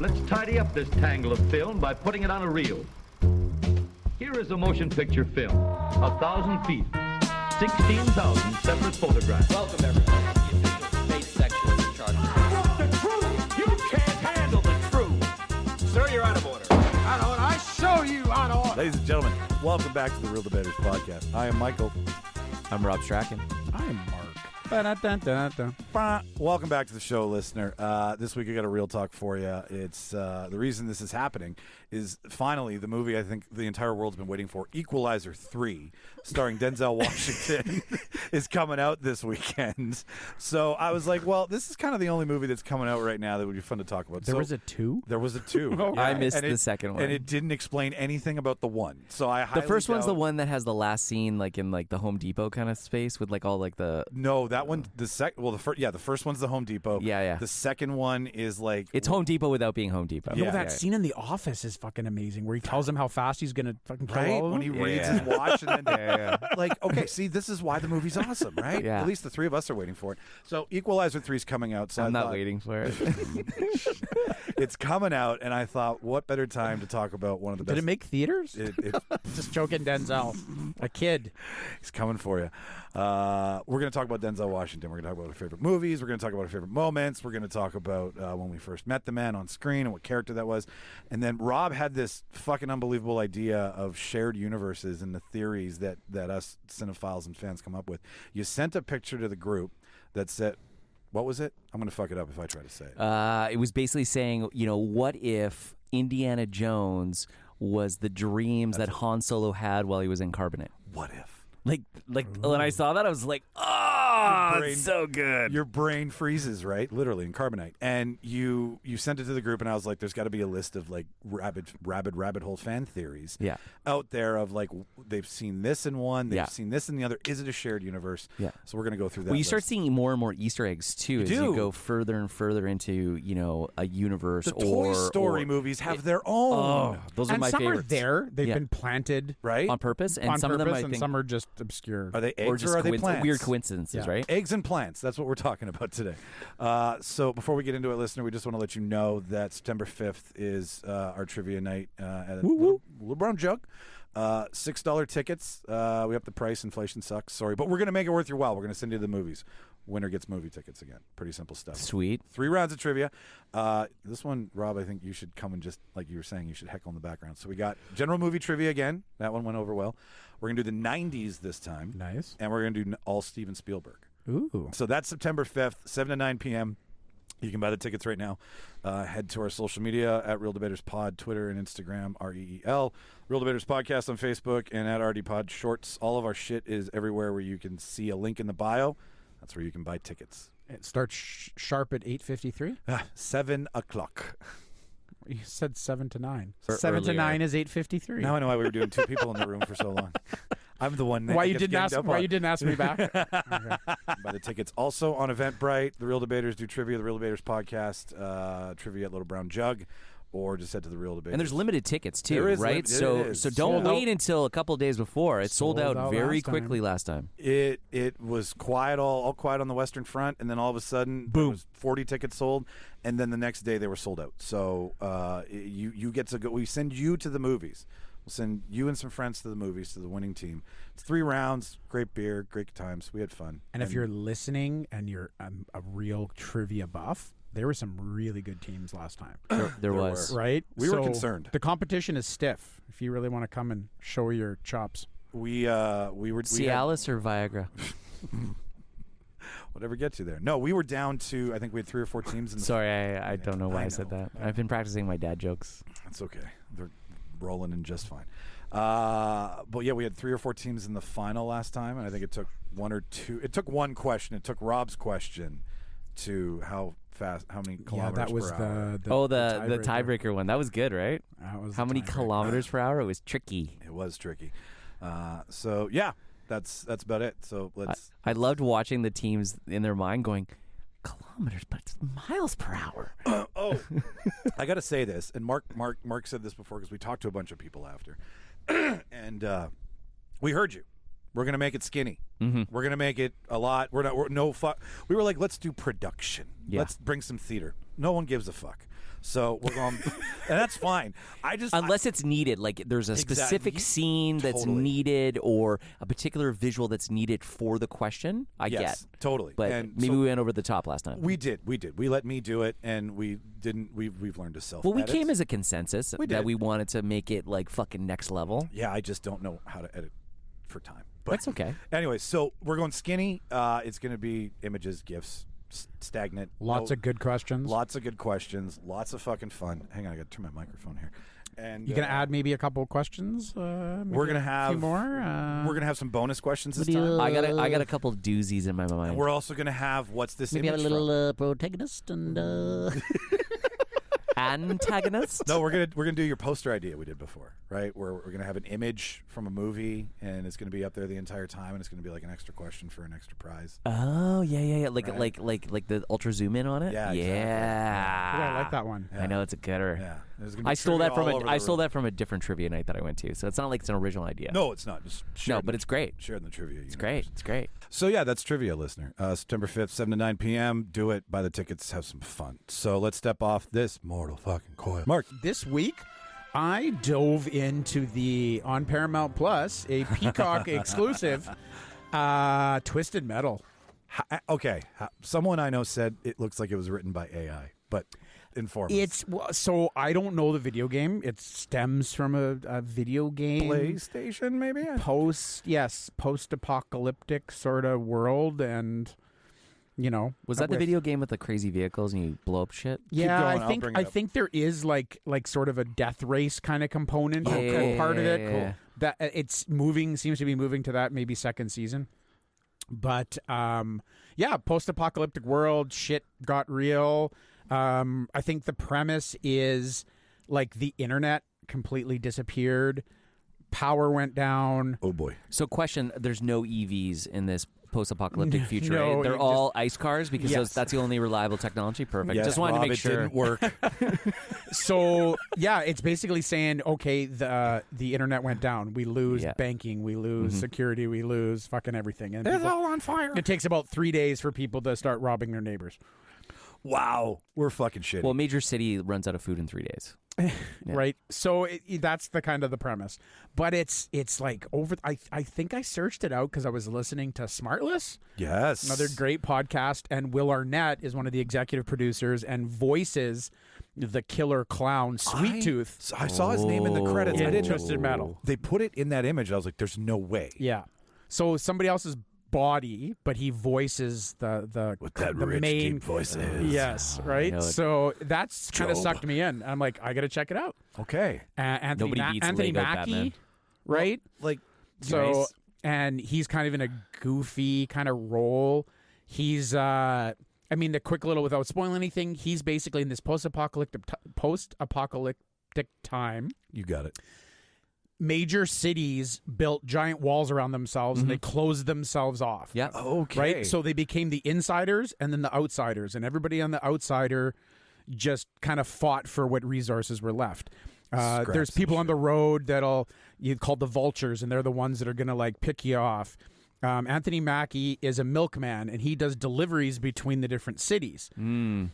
Let's tidy up this tangle of film by putting it on a reel. Here is a motion picture film, 1,000 feet, 16,000 separate photographs. Welcome, everybody, to the official space section of the chart. What's the truth? You can't handle the truth. Sir, you're out of order. Out of order. I show you out of order. Ladies and gentlemen, welcome back to the Real Debaters podcast. I am Michael. I'm Rob Strachan. I am Mark. Welcome back to the show, listener. This week I got a real talk for you. It's the reason this is happening is finally the movie I think the entire world's been waiting for, Equalizer 3, starring Denzel Washington, is coming out this weekend. So I was like, well, this is kind of the only movie that's coming out right now that would be fun to talk about. There was a 2? There was a 2. Okay. I missed the second one. And it didn't explain anything about the one. So I The first one's the doubt- one that has the last scene, like in like the Home Depot kind of space with like all like the. No, that one. The first one's the Home Depot. Yeah. The second one is like It's Home Depot without being Home Depot. No, Yeah. that scene in The Office is fucking amazing, where he tells him how fast he's gonna fucking kill right all of when them. he reads his watch and then like, okay, see, this is why the movie's awesome, right? Yeah. At least the three of us are waiting for it. So Equalizer 3 is coming out. So I'm I not thought, waiting for it. It's coming out, and I thought, what better time to talk about one of the best? Did it make theaters? It's Just joking, Denzel, a kid. He's coming for you. We're going to talk about Denzel Washington. We're going to talk about our favorite movies. We're going to talk about our favorite moments. We're going to talk about when we first met the man on screen and what character that was. And then Rob had this fucking unbelievable idea of shared universes and the theories that us cinephiles and fans come up with. You sent a picture to the group that said, what was it? I'm going to fuck it up if I try to say it. It was basically saying, what if Indiana Jones was the dreams that Han Solo had while he was in Carbonite? What if? Like when I saw that, I was like, oh, brain- it's so good. Your brain freezes, right? Literally in Carbonite. And you sent it to the group, and I was like, there's got to be a list of like rabbit hole fan theories out there of like they've seen this in one, they've seen this in the other. Is it a shared universe? Yeah. So we're gonna go through that. Well, you start list. seeing more and more Easter eggs too as you do. go further and further into a universe. The Toy Story movies have their own. Oh, those are And my some favorites. are there. They've Yeah. been planted right? on purpose, and on some purpose, of them I and think some are just obscure. Are they eggs or just are they plants? weird coincidences, Yeah. right? Eggs and plants. That's what we're talking about today. So before we get into it, listener, we just want to let you know that September 5th is our trivia night at Little Brown Jug. $6 tickets. We up the price. Inflation sucks. Sorry. But we're going to make it worth your while. We're going to send you the movies. Winner gets movie tickets again. Pretty simple stuff. Sweet. 3 rounds of trivia. This one, Rob, I think you should come and just, like you were saying, you should heckle in the background. So we got general movie trivia again. That one went over well. We're going to do the 90s this time. Nice. And we're going to do all Steven Spielberg. Ooh. So that's September 5th, 7 to 9 p.m. You can buy the tickets right now. Head to our social media at Real Debaters Pod, Twitter and Instagram, REEL. Real Debaters Podcast on Facebook and at RDPod Shorts. All of our shit is everywhere where you can see a link in the bio. That's where you can buy tickets. It starts sharp at 8:53. 7 o'clock. You said 7 to 9. Or 7 to earlier. 9 is 8:53. Now I know why we were doing 2 people in the room for so long. I'm the one that Why you gets didn't ganged ask? up Why on. you didn't ask me back? Okay. Buy the tickets. Also on Eventbrite, the Real Debaters do trivia, the Real Debaters Podcast, trivia at Little Brown Jug, or just head to the Real Debaters. And there's limited tickets too, There is right? limit- So it is. so don't Sold out. wait until a couple of days before. It sold Sold out out very last time. quickly last time. It was quiet, all quiet on the Western Front, and then all of a sudden, there Boom. was 40 tickets sold, and then the next day they were sold out. So you get to go. We send you to the movies. We'll send you and some friends to the movies, to the winning team. It's 3 rounds, great beer, great times. We had fun. And if you're listening and you're a real trivia buff, there were some really good teams last time. There was. Right? We were So concerned. The competition is stiff. If you really want to come and show your chops. we were Cialis or Viagra? whatever gets you there. No, we were down to, I think we had 3 or 4 teams in the Sorry, I don't know why I said know. that. I've been practicing my dad jokes. That's okay. They're rolling in just fine. But yeah, we had 3 or 4 teams in the final last time, and I think it took 1 or 2. It took one question. It took Rob's question to how many kilometers Yeah, that was per hour. the the tiebreaker one. That was good, right? That was How the many tiebreaker. kilometers per hour? It was tricky. It was tricky. So yeah, that's about it. So let's. I loved watching the teams in their mind going, kilometers, but it's miles per hour. I got to say this, and Mark said this before because we talked to a bunch of people after, and we heard you. We're gonna make it skinny. Mm-hmm. We're gonna make it a lot. We were like, let's do production. Yeah. Let's bring some theater. No one gives a fuck. So we're going, and that's fine. Unless it's needed, like there's a specific scene that's needed or a particular visual that's needed for the question. I get totally. But maybe we went over the top last time. We did. We let me do it, and we didn't. We've learned to self. Well, we came as a consensus that we wanted to make it like fucking next level. Yeah, I just don't know how to edit for time. But that's okay. Anyway, so we're going skinny. It's going to be images, GIFs. Stagnant. Lots of good questions. Lots of good questions. Lots of fucking fun. Hang on, I got to turn my microphone here. And you gonna add maybe a couple of questions? We're gonna have a few more. We're gonna have some bonus questions this time. I got a couple doozies in my mind. And we're also gonna have what's this? Maybe image have a little protagonist and. Antagonist? No, we're gonna do your poster idea we did before, right? Where we're gonna have an image from a movie, and it's gonna be up there the entire time, and it's gonna be like an extra question for an extra prize. Oh yeah. Like the ultra zoom in on it. Yeah, exactly. Yeah, I like that one. Yeah. I know it's a getter. Yeah, I stole that from a different trivia night that I went to. So it's not like it's an original idea. No, it's not. Just but it's great. Shared in the trivia. It's great. It's great. So yeah, that's trivia, listener. September 5th, 7 to 9 p.m. Do it. Buy the tickets. Have some fun. So let's step off this mortal fucking coil. Mark. This week, I dove into on Paramount Plus, a Peacock exclusive, Twisted Metal. Okay. Someone I know said it looks like it was written by AI, but inform us. So I don't know the video game. It stems from a video game. PlayStation, maybe? Post-apocalyptic sort of world, and was that the video game with the crazy vehicles and you blow up shit? Yeah, I think there is like sort of a death race kind of component part of it. Cool. That seems to be moving to that maybe second season. But post-apocalyptic world, shit got real. I think the premise is like the internet completely disappeared, power went down. Oh boy. So question, there's no EVs in this post-apocalyptic future, no, right? They're all ice cars because that's the only reliable technology. Perfect. Yes, just wanted Rob, to make sure it didn't work. So it's basically saying, okay, the internet went down. We lose banking. We lose security. We lose fucking everything. And it's all on fire. It takes about 3 days for people to start robbing their neighbors. Wow. We're fucking shitty. Well, major city runs out of food in 3 days. Right, so that's the kind of the premise, but it's like over. I think I searched it out because I was listening to Smartless. Yes, another great podcast, and Will Arnett is one of the executive producers and voices the killer clown Sweet Tooth. I saw his name in the credits. I didn't Twisted Metal. They put it in that image. I was like, "There's no way." Yeah, so somebody else's body, but he voices the rich, main deep voice. Yes, right. So that's kind of sucked me in. I'm like, I got to check it out. Okay, Anthony Mackie, right? Well, like so, and he's kind of in a goofy kind of role. He's, the quick little without spoiling anything. He's basically in this post-apocalyptic time. You got it. Major cities built giant walls around themselves and they closed themselves off. Yeah. Okay. Right? So they became the insiders and then the outsiders, and everybody on the outsider just kind of fought for what resources were left. There's people on the road you'd call the vultures, and they're the ones that are going to like pick you off. Anthony Mackie is a milkman, and he does deliveries between the different cities.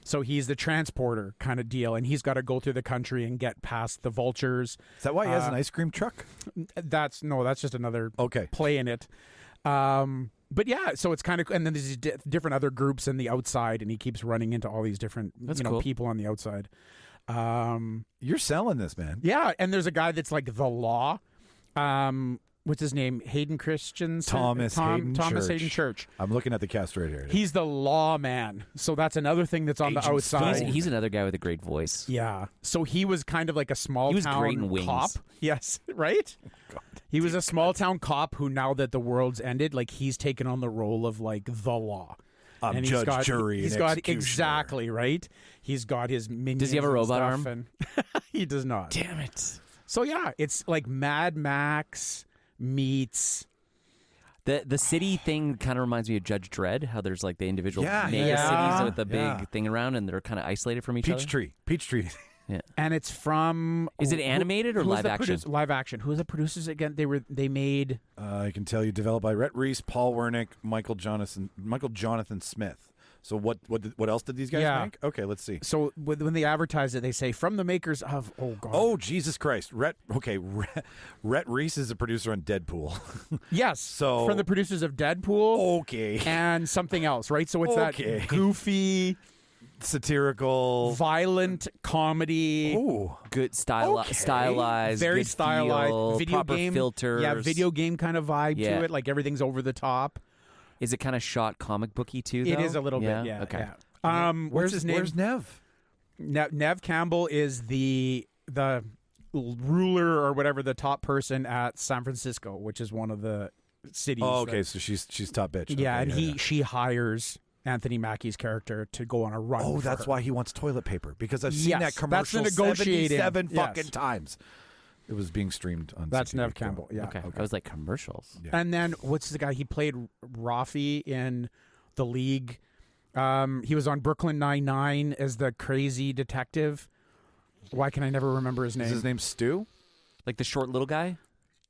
So he's the transporter kind of deal, and he's got to go through the country and get past the vultures. Is that why he has an ice cream truck? That's just another play in it. But yeah, so it's kind of, and then there's different other groups in the outside, and he keeps running into all these different cool. people on the outside. You're selling this, man. Yeah, and there's a guy that's like the law. What's his name? Hayden Christensen? Thomas Hayden Church. I'm looking at the cast right here. He's the lawman. So that's another thing that's on the outside. He's another guy with a great voice. Yeah. So he was kind of like a small town cop. Yes, right? God. He was a small town cop who, now that the world's ended, like he's taken on the role of like the law. And judge, jury, he's and got executioner. Exactly, right? He's got his minions. Does he have a robot arm? And he does not. Damn it. So yeah, it's like Mad Max meets the city thing. Kind of reminds me of Judge Dredd, how there's like the individual mega cities with the big thing around, and they're kind of isolated from each other. Peachtree. Yeah. And it's from. Is it animated or live action? Live action. Who are the producers again? They made. I can tell you, developed by Rhett Reese, Paul Wernick, Michael Jonathan Smith. So what else did these guys make? Okay, let's see. So when they advertise it, they say from the makers of Oh Jesus Christ! Rhett Reese is a producer on Deadpool. Yes. So from the producers of Deadpool. Okay. And something else, right? So it's that goofy, satirical, violent comedy. Ooh, good stylized, very good stylized, feel, video proper game filters. Yeah, video game kind of vibe to it. Like everything's over the top. Is it kind of shot comic booky too? Though? It is a little bit. Yeah. Okay. Yeah. What's his name? Where's Nev? Nev Campbell is the ruler or whatever, the top person at San Francisco, which is one of the cities. Oh, okay. So she's top bitch. Yeah, okay, and she hires Anthony Mackie's character to go on a run. Oh, that's why he wants toilet paper, because I've seen that commercial that's the negotiating. 77 fucking times. It was being streamed on. That's CTV. Nev Campbell. Yeah. Okay. I was like commercials. Yeah. And then what's the guy? He played Rafi in The League. He was on Brooklyn Nine-Nine as the crazy detective. Why can I never remember his name? Is his name Stu? Like the short little guy?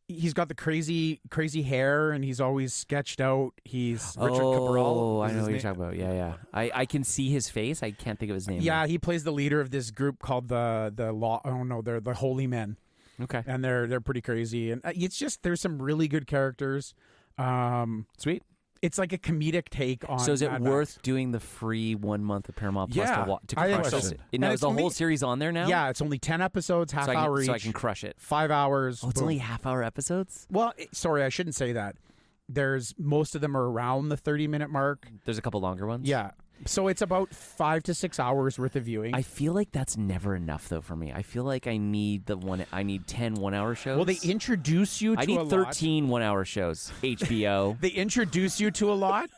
He's got the crazy hair, and he's always sketched out. He's Richard Cabral. Oh, I know what you're talking about. Yeah. I can see his face. I can't think of his name. Yeah, he plays the leader of this group called the Law. Oh no, they're the Holy Men. Okay. And they're pretty crazy, and it's just there's some really good characters. Sweet. It's like a comedic take on. So is it Mad worth Max. doing the free 1 month of Paramount Plus to I crush think it? so. Now, is the only, whole series on there now? Yeah, it's only 10 episodes, half hour each. So I can crush it. 5 hours. Oh, it's only half-hour episodes? Well, sorry, I shouldn't say that. Most of them are around the 30-minute mark. There's a couple longer ones? Yeah. So it's about 5 to 6 hours worth of viewing. I feel like that's never enough, though, for me. I feel like I need 10 1-hour shows. Well, they introduce you to I need a lot. 13 1-hour shows. HBO. They introduce you to a lot,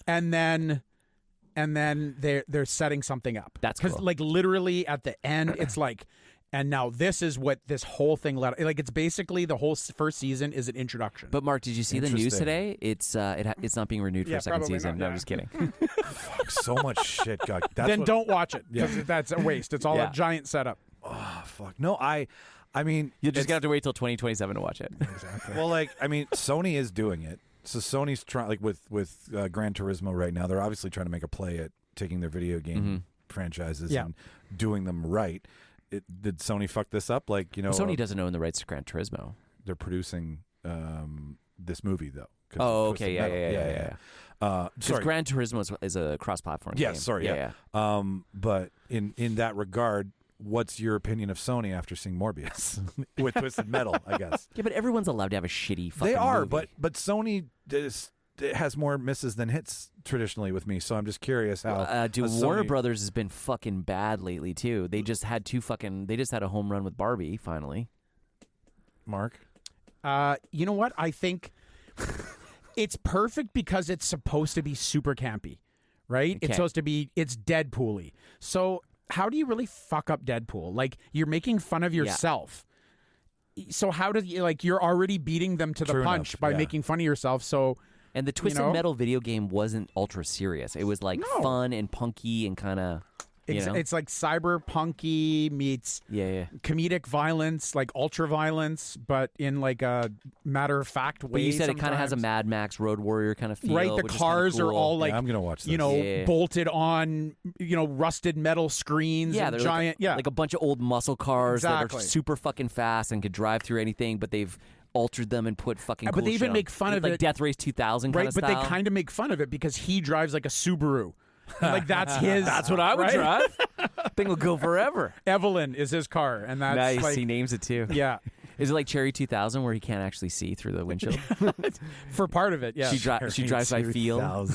and then they're setting something up. That's cool. Because like literally at the end, it's like, and now this is what this whole thing like. It's basically the whole first season is an introduction. But Mark, did you see the news today? It's it's not being renewed for a second season. No, I'm just kidding. Fuck, so much shit got. Then don't watch it because that's a waste. It's all a giant setup. Oh fuck! No, I mean, you're just gonna have to wait till 2027 to watch it. Exactly. Well, like I mean, Sony is doing it. So Sony's trying, like with Gran Turismo right now. They're obviously trying to make a play at taking their video game franchises and doing them right. Did Sony fuck this up? Like, you know, Sony doesn't own the rights to Gran Turismo. They're producing this movie though. Oh, okay, yeah. Because Gran Turismo is a cross-platform game. Sorry, yeah. But in that regard, what's your opinion of Sony after seeing Morbius with Twisted Metal? I guess. Yeah, but everyone's allowed to have a shitty fucking They are, movie. but Sony has more misses than hits traditionally with me. So I'm just curious how. Warner Brothers has been fucking bad lately too. They just had They just had a home run with Barbie finally. Mark, you know what? I think it's perfect because it's supposed to be super campy, right? Okay. It's supposed to be. It's Deadpool-y. So how do you really fuck up Deadpool? Like you're making fun of yourself. So how do you you're already beating them to the punch by making fun of yourself? So. And the Twisted Metal video game wasn't ultra serious. It was fun and punky and kind of, It's like cyberpunky meets comedic violence, like ultra violence, but in like a matter of fact way. But you said it kind of has a Mad Max Road Warrior kind of feel. Right, the cars are all like I'm gonna watch this. Bolted on, rusted metal screens. Yeah, and they're giant, like a bunch of old muscle cars that Exactly. are super fucking fast and could drive through anything, but they've altered them and put fucking cool but they even shit make on. fun of like it. Death Race 2000 right, kind of but style. they kind of make fun of it because he drives like a Subaru. Like that's his. That's what I would drive. Thing will go forever. Evelyn is his car, and that's Nice. like, He names it too. Yeah. Is it like Cherry 2000 where he can't actually see through the windshield? For part of it, yeah. She drives by feel.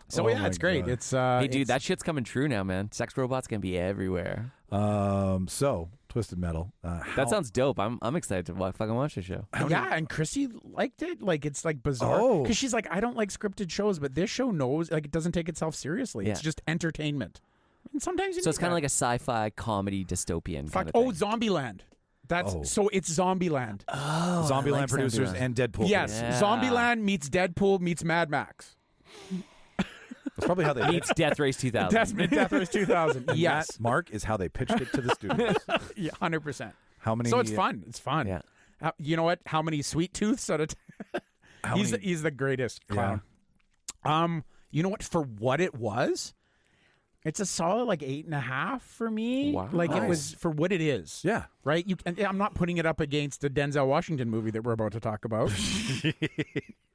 So it's great. God. It's hey dude, that shit's coming true now, man. Sex robots gonna be everywhere. So Twisted Metal. That sounds dope. I'm excited to fucking watch the show. and Chrissy liked it. Like it's like bizarre because she's like, I don't like scripted shows, but this show knows it doesn't take itself seriously. It's just entertainment. And sometimes So it's kind of like a sci-fi comedy dystopian. Kind of thing. Zombieland. So it's Zombieland. Oh, Zombieland producers Zombieland. and Deadpool. Yes, Yeah. Zombieland meets Deadpool meets Mad Max. That's probably how they Meets Death Race 2000. Death Race 2000. Yes, That, Mark, is how they pitched it to the studios. yeah, 100%. How many? So it's fun. It's fun. Yeah. You know what? How many sweet tooths out of? He's the greatest clown. You know what? For what it was, it's a solid like 8.5 for me. Wow. Like it was for what it is. Yeah. Right? And I'm not putting it up against the Denzel Washington movie that we're about to talk about.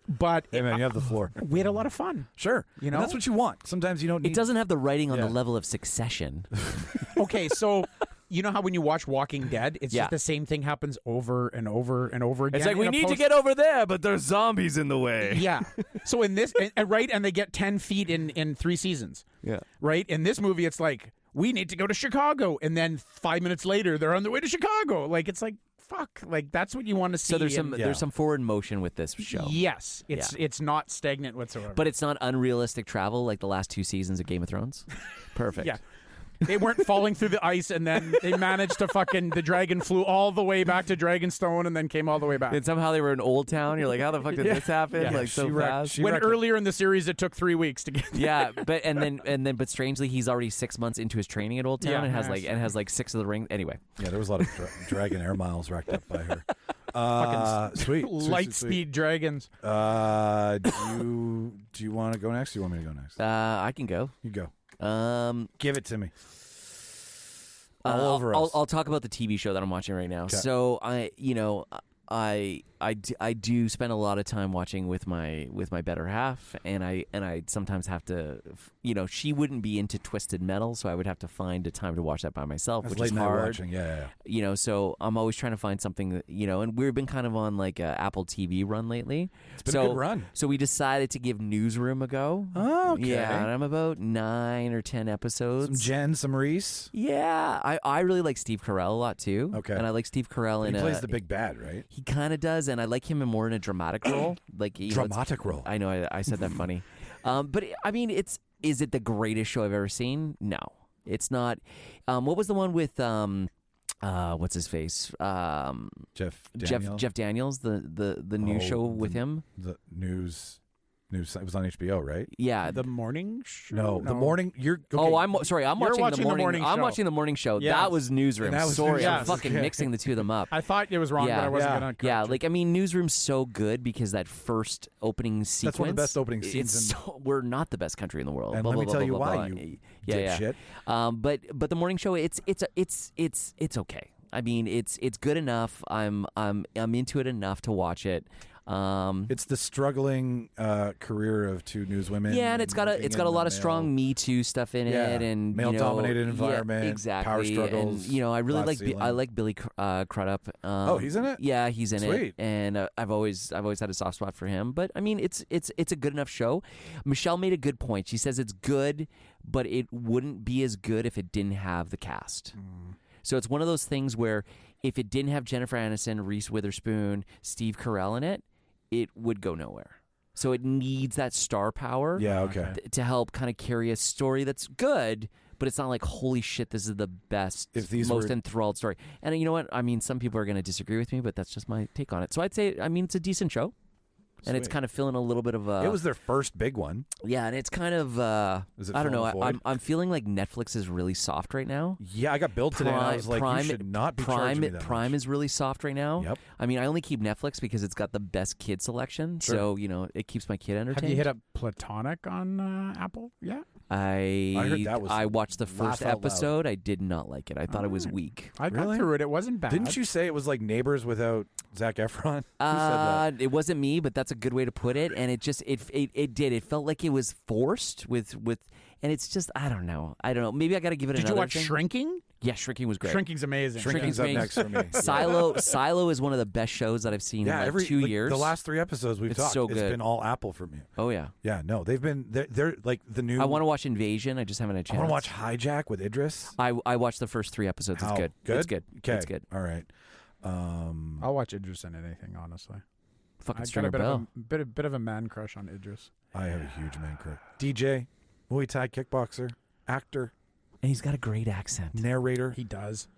But hey man, you have the floor. We had a lot of fun. Sure. You know? And that's what you want. Sometimes you don't need... It doesn't have the writing on the level of Succession. Okay, so you know how when you watch Walking Dead, it's Yeah. just the same thing happens over and over and over again. It's like, we need to get over there, but there's zombies in the way. Yeah. So in this, right, and they get 10 feet in 3 seasons. Yeah. Right? In this movie, it's like, we need to go to Chicago. And then 5 minutes later, they're on their way to Chicago. Like, it's like, fuck. Like, that's what you want to see. So there's some forward motion with this show. Yes. It's not stagnant whatsoever. But it's not unrealistic travel like the last 2 seasons of Game of Thrones. Perfect. Yeah. They weren't falling through the ice, and then they managed to the dragon flew all the way back to Dragonstone and then came all the way back. And somehow they were in Old Town. You're like, how the fuck did this happen? Yeah. Like so fast. When earlier in the series it took 3 weeks to get there. Yeah, but strangely he's already 6 months into his training at Old Town and has like 6 of the rings. Anyway. Yeah, there was a lot of dragon air miles racked up by her. Sweet. Light speed dragons. Do you want to go next? Or do you want me to go next? I can go. You go. Give it to me. I'll talk about the TV show that I'm watching right now. Okay. So I do spend a lot of time watching with my better half, and I sometimes have to, she wouldn't be into Twisted Metal, so I would have to find a time to watch that by myself, That's which late is night hard. Watching. Yeah. So I'm always trying to find something that, and we've been kind of on like a Apple TV run lately. It's been a good run. So we decided to give Newsroom a go. Oh, okay. Yeah, and I'm about 9 or 10 episodes. Some Jen, some Reese. Yeah, I really like Steve Carell a lot too. Okay. And I like Steve Carell He plays the big bad, right? He kind of does, and I like him more in a dramatic role. Like dramatic role. I know I said that funny, but I mean, is it the greatest show I've ever seen? No, it's not. What was the one with what's his face? Jeff Daniels, the news show with him. The news. It was on HBO, right? Yeah, the morning show. No, the morning. You're. Okay. Oh, I'm sorry. I'm watching the morning. I'm show. watching the morning show. Yes. That was Newsroom. Sorry, I'm Yes. fucking mixing the two of them up. I thought it was wrong, but I wasn't gonna. Yeah, like I mean, Newsroom's so good because that first opening sequence. That's one of the best opening scenes. We're not the best country in the world. And blah, let blah, me blah, tell blah, you blah, why. blah. You yeah. dipshit. But the morning show, it's okay. I mean, it's good enough. I'm into it enough to watch it. It's the struggling career of 2 newswomen. Yeah, and it's got a lot of strong Me Too stuff in it, and male-dominated environment, exactly. power struggles. And I really like Billy Crudup. Oh, he's in it. Yeah, he's in Sweet. it, and I've always had a soft spot for him. But I mean, it's a good enough show. Micheal made a good point. She says it's good, but it wouldn't be as good if it didn't have the cast. So it's one of those things where if it didn't have Jennifer Aniston, Reese Witherspoon, Steve Carell in it, it would go nowhere. So it needs that star power to help kind of carry a story that's good, but it's not like, holy shit, this is the best, most enthralled story. And you know what? I mean, some people are going to disagree with me, but that's just my take on it. So I'd say, I mean, it's a decent show. And it's kind of filling a little bit of a... It was their first big one. Yeah, and it's kind of... I don't know. I'm feeling like Netflix is really soft right now. Yeah, I got billed today, and I was like, you should not be charging me that Prime much. is really soft right now. Yep. I mean, I only keep Netflix because it's got the best kid selection, so, it keeps my kid entertained. Have you hit up Platonic on Apple? Yeah. I heard that was I watched the first laugh out episode. I did not like it. I thought it was weak. I got through it. It wasn't bad. Didn't you say it was like Neighbors without Zac Efron? Who said that? It wasn't me, but that's a good way to put it. And it just it did. It felt like it was forced with, and it's just I don't know. Maybe I got to give it another. Did you watch thing. Shrinking? Yeah, Shrinking was great. Shrinking's amazing. Shrinking's up next for me. Silo is one of the best shows that I've seen in like 2 years. The last 3 episodes we've talked, it's been all Apple for me. Oh yeah. Yeah, no, they've been they're like the new. I want to watch Invasion. I just haven't had a chance. I want to watch Hijack with Idris. I watched the first 3 episodes. It's good. Good. It's good. Okay. It's good. All right. I'll watch Idris in anything, honestly. Fucking I've got a Bell. bit of a man crush on Idris. I have a huge man crush. DJ, Muay Thai kickboxer, actor, and he's got a great accent. Narrator. He does.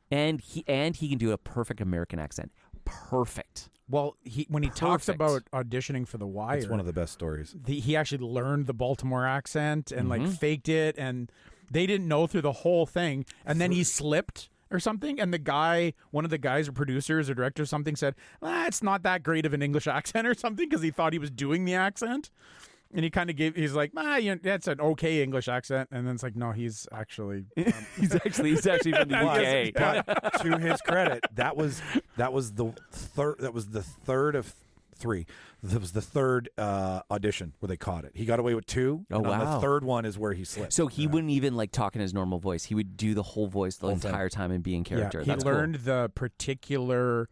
And he can do a perfect American accent. Perfect. Well, when he talks about auditioning for The Wire, it's one of the best stories. He actually learned the Baltimore accent and like faked it, and they didn't know through the whole thing, and then he slipped or something, and one of the guys or producers or director or something said, it's not that great of an English accent or something because he thought he was doing the accent. And he kind of he's like, that's an okay English accent. And then it's like, no, he's actually. he's actually from the UK. But to his credit, that was the third of 3. That was the third audition where they caught it. He got away with 2. Oh, and on wow. the third one is where he slipped. So he wouldn't even like talk in his normal voice. He would do the whole voice the entire time and be in character. Yeah, he learned the particular,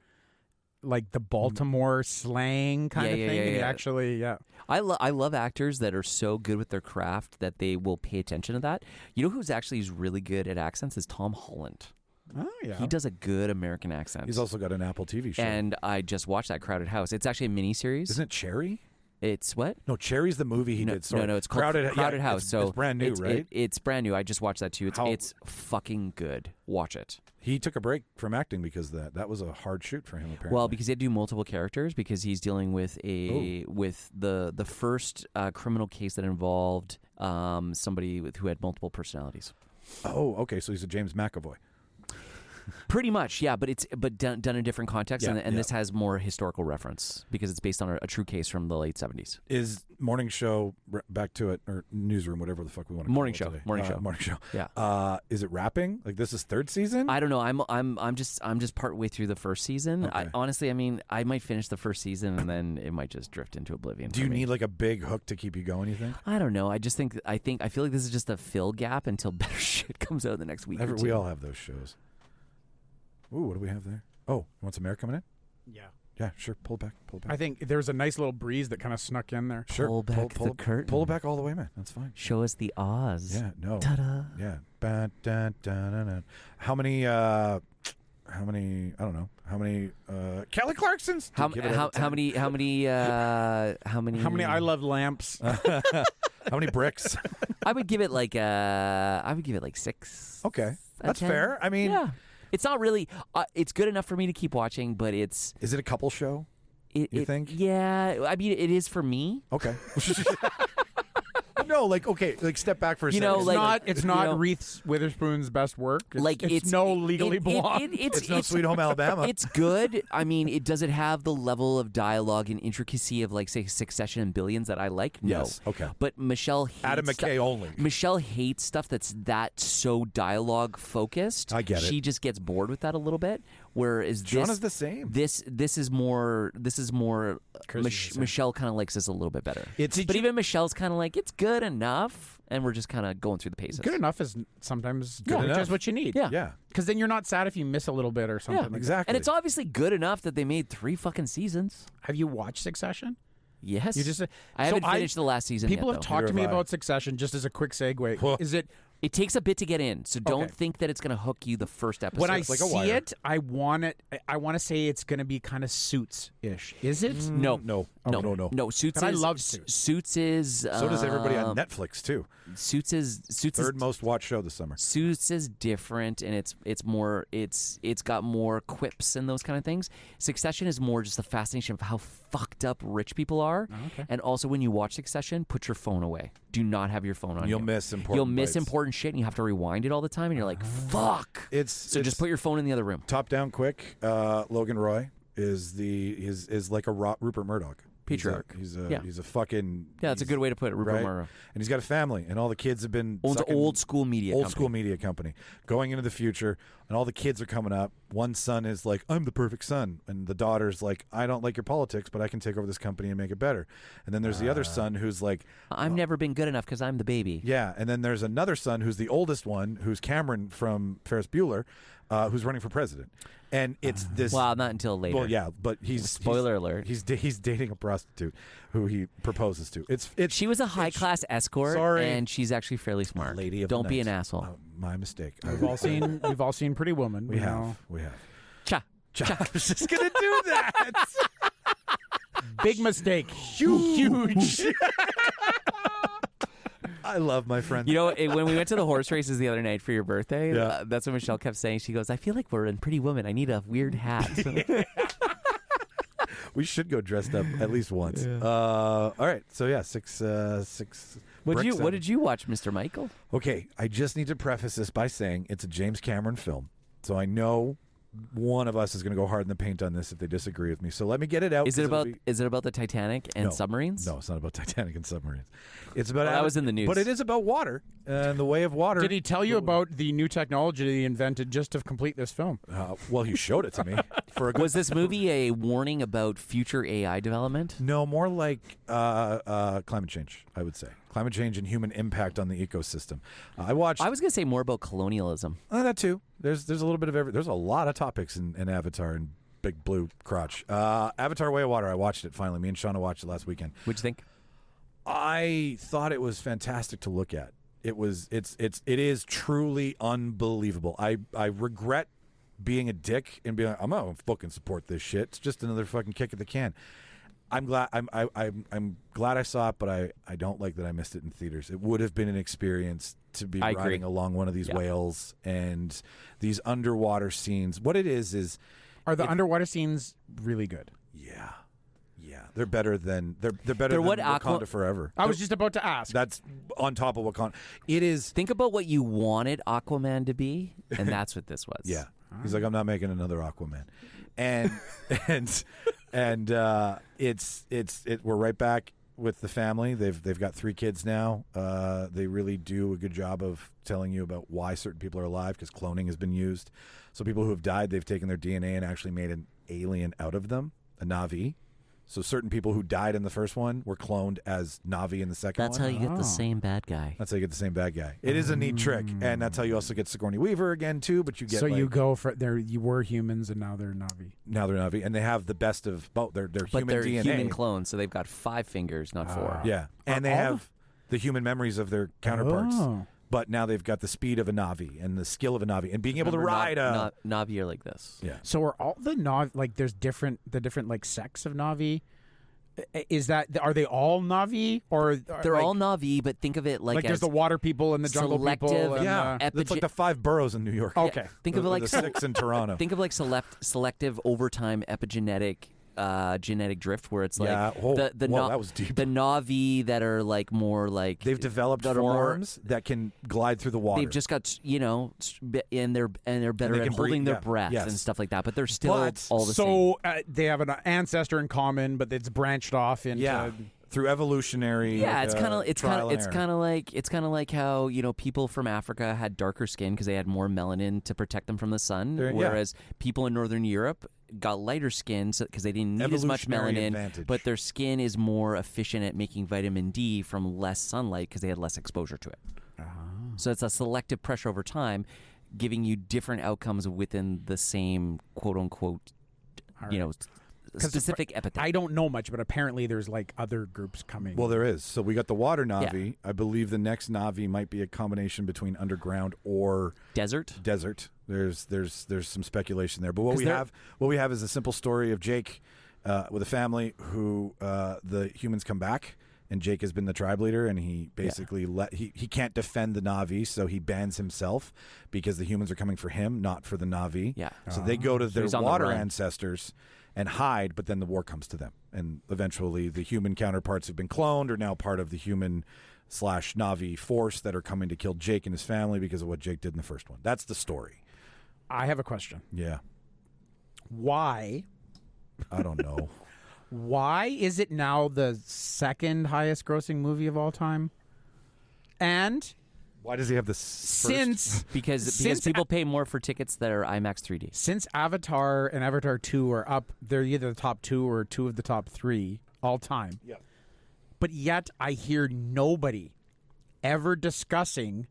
like the Baltimore slang kind of thing. Yeah. He actually, I love actors that are so good with their craft that they will pay attention to that. You know who's actually really good at accents is Tom Holland. Oh, yeah. He does a good American accent. He's also got an Apple TV show. And I just watched that Crowded House. It's actually a miniseries. Isn't it Cherry? It's what? No, Cherry's the movie he did. Sorry. No, it's called Crowded House. It's brand new, right? It's brand new. I just watched that too. It's fucking good. Watch it. He took a break from acting because of that. That was a hard shoot for him, apparently. Well, because he had to do multiple characters because he's dealing with the first criminal case that involved somebody who had multiple personalities. Oh, okay. So he's a James McAvoy. Pretty much, yeah, but done in a different context, and this has more historical reference because it's based on a true case from the late 70s. Is morning show back to it or newsroom, whatever the fuck we want to call it today. Morning show. Yeah. Is it wrapping? Like this is 3rd season? I don't know. I'm just part way through the first season. Okay. Honestly, I mean, I might finish the first season and then it might just drift into oblivion. Do you need like a big hook to keep you going? You think? I don't know. I feel like this is just a fill gap until better shit comes out in the next week or two. We all have those shows. Ooh, what do we have there? Oh, you want some air coming in? Yeah. Yeah, sure. Pull it back. I think there was a nice little breeze that kind of snuck in there. Sure. Pull back the curtain. Pull it back all the way, man. That's fine. Show us the Oz. Yeah, no. Ta-da. Yeah. How many, I don't know. How many, Kelly Clarksons? How many I love lamps. How many bricks? I would give it like 6. Okay. That's 10. fair. I mean, yeah. It's not really. It's good enough for me to keep watching, but it's. Is it a couple show? You think? Yeah, I mean, it is for me. Okay. No, step back for a second. It's not Reese Witherspoon's best work. It's no Legally Blonde. It's no Sweet Home Alabama. It's good. I mean, does it have the level of dialogue and intricacy of like say Succession and Billions that I like? No. Yes. Okay. But Micheal hates Adam McKay only. Micheal hates stuff that's so dialogue focused. I get it. She just gets bored with that a little bit. Whereas Jonah's the same. This is more. Micheal kind of likes this a little bit better. Even Michelle's kind of like it's good enough, and we're just kind of going through the paces. Good enough is sometimes good enough. Just what you need. Yeah. Because then you're not sad if you miss a little bit or something. Yeah, exactly. And it's obviously good enough that they made 3 fucking seasons. Have you watched Succession? Yes. You just I haven't finished the last season People yet, have though. talked to me about Succession just as a quick segue. Well, It takes a bit to get in, so don't Okay. think that it's going to hook you the first episode. When I like a see wire. it, I want to say it's going to be kind of Suits-ish. Is it? No. No. Suits But is. I love Suits. Suits is. So does everybody on Netflix too. Suits is. Third most watched show this summer. Suits is different, and it's more. It's got more quips and those kind of things. Succession is more just the fascination of how fucked up rich people are, and also when you watch Succession, put your phone away. Do not have your phone on. You'll you. miss important. You'll miss bites. important shit, and you have to rewind it all the time, and you're like, fuck. So just put your phone in the other room. Top down quick. Logan Roy is like a Rupert Murdoch. Patriarch. He's a fucking. Yeah, that's a good way to put it, Rupert right? Murdoch. And he's got a family, and all the kids have been Owns an old school media company going into the future, and all the kids are coming up. One son is like, I'm the perfect son, and the daughter's like, I don't like your politics, but I can take over this company and make it better. And then there's the other son who's like, I've never been good enough because I'm the baby. yeah. And then there's another son who's the oldest one, who's Cameron from Ferris Bueller, who's running for president. And it's this. Well, not until later. Well, yeah, but Spoiler alert. He's dating a prostitute who he proposes to. It's She was a high class escort, sorry. and she's actually fairly smart. Lady of Don't the be night. an asshole. My mistake. We've all seen Pretty Woman. We have. Cha. I was just gonna do that. Big mistake. Huge. I love my friend. You know, when we went to the horse races the other night for your birthday, Yeah. that's what Michelle kept saying. She goes, I feel like we're in Pretty Woman. I need a weird hat. We should go dressed up at least once. All right. So yeah, six. What bricks did you watch, Mr. Michael? Okay, I just need to preface this by saying it's a James Cameron film, so I know one of us is going to go hard in the paint on this if they disagree with me. So let me get it out. Is it about the Titanic and submarines? No, it's not about Titanic and submarines. It's about that was in the news. But it is about water and the way of water. Did he tell you about the new technology he invented just to complete this film? Well, he showed it to me. Was this movie a warning about future AI development? No, more like climate change, I would say. Climate change and human impact on the ecosystem. I was going to say more about colonialism. That too. There's a little bit of there's a lot of topics in Avatar and Big Blue Crotch. Avatar: Way of Water. I watched it finally. Me and Shauna watched it last weekend. What'd you think? I thought it was fantastic to look at. It is truly unbelievable. I regret being a dick and being like, I'm not fucking support this shit. It's just another fucking kick at the can. I'm glad I'm glad I saw it, but I don't like that I missed it in theaters. It would have been an experience to be riding along one of these whales and these underwater scenes. What it is are the underwater scenes really good? Yeah. They're better than they're better than Wakanda Forever. I was just about to ask. That's on top of Wakanda. It is. Think about what you wanted Aquaman to be, and that's what this was. Yeah. He's like, I'm not making another Aquaman, and we're right back with the family. They've got 3 kids now. They really do a good job of telling you about why certain people are alive because cloning has been used. So people who have died, they've taken their DNA and actually made an alien out of them, a Na'vi. So certain people who died in the first one were cloned as Na'vi in the second one. That's how you get the same bad guy. That's how you get the same bad guy. It is a neat trick, and that's how you also get Sigourney Weaver again too. But you get you go for you were humans and now they're Na'vi. Now they're Na'vi, and they have the best of both. They're human they're DNA. Human clones, so they've got 5 fingers, not 4. Yeah, and they have the human memories of their counterparts. But now they've got the speed of a Na'vi and the skill of a Na'vi and being able to ride a Na'vi are like this. Yeah. So are all the Na'vi like there's different like sects of Na'vi? Are they all Na'vi or they're all Na'vi? But think of it like there's the water people and the jungle people. And, it's like the 5 boroughs in New York. Okay, think of it like the 6 in Toronto. Think of like selective overtime epigenetic. Genetic drift, where it's like that was deep. The Na'vi that are like more like they've developed forms that can glide through the water. They've just got and they're better at holding their breath and stuff like that. But they're still all the same. So they have an ancestor in common, but it's branched off into through evolutionary. Yeah, it's kind of like how people from Africa had darker skin because they had more melanin to protect them from the sun, whereas people in Northern Europe got lighter skin because they didn't need as much melanin, but their skin is more efficient at making vitamin D from less sunlight because they had less exposure to it. So it's a selective pressure over time, giving you different outcomes within the same quote unquote, specific epithet. I don't know much, but apparently there's like other groups coming. Well, there is. So we got the water Na'vi. Yeah. I believe the next Na'vi might be a combination between underground or desert. There's some speculation there. But what we have is a simple story of Jake with a family who the humans come back. And Jake has been the tribe leader, and he basically he can't defend the Na'vi, so he bans himself because the humans are coming for him, not for the Na'vi. Yeah. So they go to their water ancestors and hide, but then the war comes to them. And eventually the human counterparts who've been cloned are now part of the human/Na'vi force that are coming to kill Jake and his family because of what Jake did in the first one. That's the story. I have a question. Yeah. Why? I don't know. Why is it now the second highest grossing movie of all time? And why does he have this? Because people pay more for tickets that are IMAX 3D. Since Avatar and Avatar 2 are up, they're either the top 2 or 2 of the top 3 all time. Yep. But yet I hear nobody ever discussing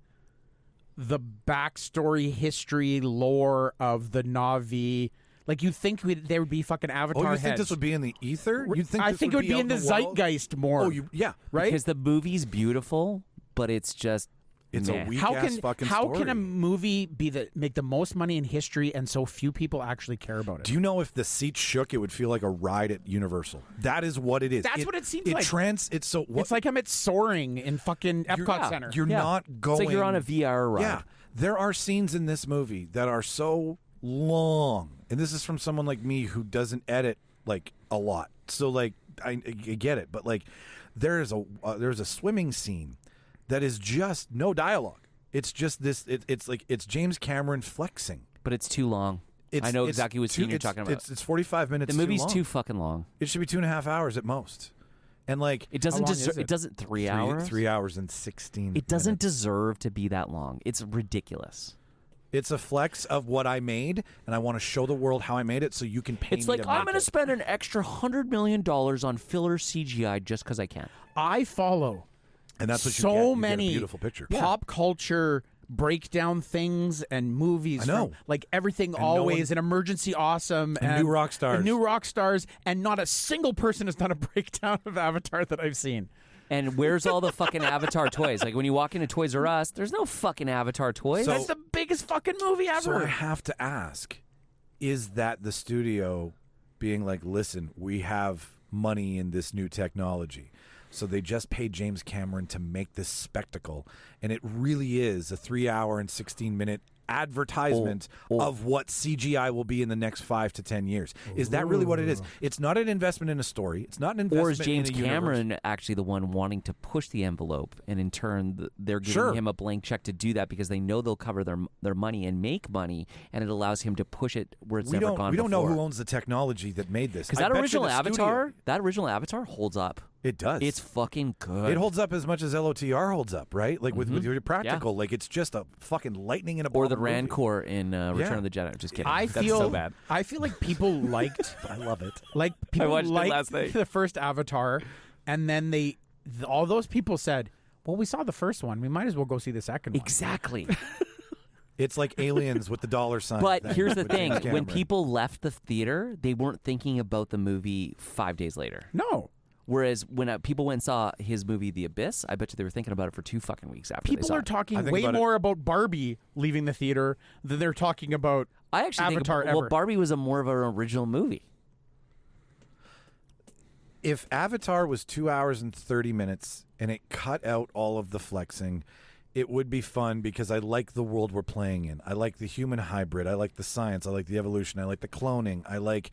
the backstory, history, lore of the Na'vi. Like, you'd think there would be fucking Avatar heads. You think this would be in the ether? I think it would be in the zeitgeist more. Right? Because the movie's beautiful, but it's just... It's a weak-ass fucking story. How can a movie make the most money in history and so few people actually care about it? Do you know if the seats shook, it would feel like a ride at Universal? That is what it is. That's what it seems like. It's like I'm at Soaring in fucking Epcot Center. You're not going... It's like you're on a VR ride. Yeah. There are scenes in this movie that are so long. And this is from someone like me who doesn't edit, like, a lot. So, like, I get it. But, like, there's a swimming scene that is just no dialogue. It's just this. It's like it's James Cameron flexing. But it's too long. I know exactly what scene you're talking about. It's 45 minutes. The movie's too long. too fucking long. It should be 2.5 hours at most. And like it doesn't long deserve. is it? It doesn't 3 hours. 3 hours and 16. It doesn't minutes. deserve to be that long. It's ridiculous. It's a flex of what I made, and I want to show the world how I made it, so you can pay It's me like to I'm make going to it. spend an extra $100 million on filler CGI just because I can. I follow And that's what so you get. You many get a beautiful picture. pop culture breakdown things and movies. I know. From, like Everything no Always one- and Emergency Awesome And New Rock Stars. and New Rock Stars, and not a single person has done a breakdown of Avatar that I've seen. And where's all the fucking Avatar toys? Like when you walk into Toys R Us, there's no fucking Avatar toys. So- That's the biggest fucking movie ever. So I have to ask, is that the studio being like, listen, we have money in this new technology. So they just paid James Cameron to make this spectacle. And it really is a 3 hour and 16-minute advertisement of what CGI will be in the next 5 to 10 years. Is that really what it is? It's not an investment in a story. It's not an investment Or is James in a universe. Cameron actually the one wanting to push the envelope, and in turn they're giving Sure. him a blank check to do that because they know they'll cover their money and make money, and it allows him to push it where it's never gone We don't know before. who owns the technology that made this. Because I that bet you original the studio- Avatar holds up. It does. It's fucking good. It holds up as much as LOTR holds up, right? Like with your practical, like it's just a fucking lightning in a or bottle the movie. Rancor in Return Yeah. of the Jedi. Just kidding. I That's feel so bad. I feel like people liked. I love it. Like people watched it liked last night. the first Avatar, and then all those people said, "Well, we saw the first one. We might as well go see the second one." Exactly. It's like Aliens with the dollar sign. But thing here's the with thing: James when Cameron. people left the theater, they weren't thinking about the movie 5 days later. No, Whereas when people went and saw his movie The Abyss, I bet you they were thinking about it for 2 fucking weeks after they people saw are it. talking I think way about it- more about Barbie leaving the theater than they're talking about I actually Avatar think well, ever. Barbie was more of an original movie. if Avatar was 2 hours and 30 minutes and it cut out all of the flexing, it would be fun because I like the world we're playing in. I like the human hybrid. I like the science. I like the evolution. I like the cloning. I like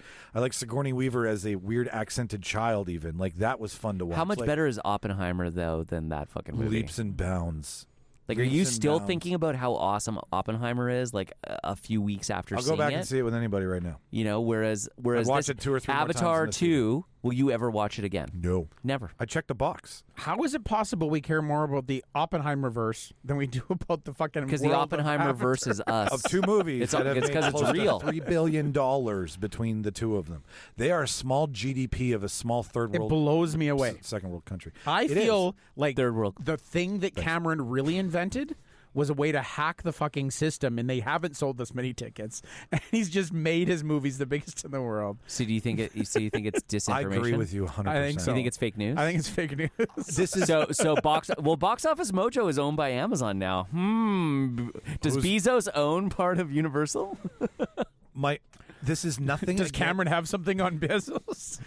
Sigourney Weaver as a weird accented child. Even like that was fun to watch. How much Like, better is Oppenheimer though than that fucking movie? leaps and bounds. Like, are Leaps you and still bounds. thinking about how awesome Oppenheimer is? Like a few weeks after I'll seeing go back it, and see it with anybody right now. you know. Whereas watched this it 2 or 3 more times Avatar in the 2, will you ever watch it again? No, Never. I checked the box. How is it possible we care more about the Oppenheimer verse than we do about the fucking Because the world of Oppenheimer Avatar? verse is us. Of 2 movies It's that have 'cause made it's close to real. $3 billion between the 2 of them. They are a small GDP of a small third It world, blows me away. second world country. I It feel is. like Third world. the thing that Cameron really invented was a way to hack the fucking system, and they haven't sold this many tickets. And he's just made his movies the biggest in the world. So do you think it? So you think it's disinformation? I agree with you 100%. I think Do so. you think it's fake news? I think it's fake news. This is so Box Office Mojo is owned by Amazon now. Does Bezos own part of Universal? this is nothing. Does against- Cameron have something on Bezos?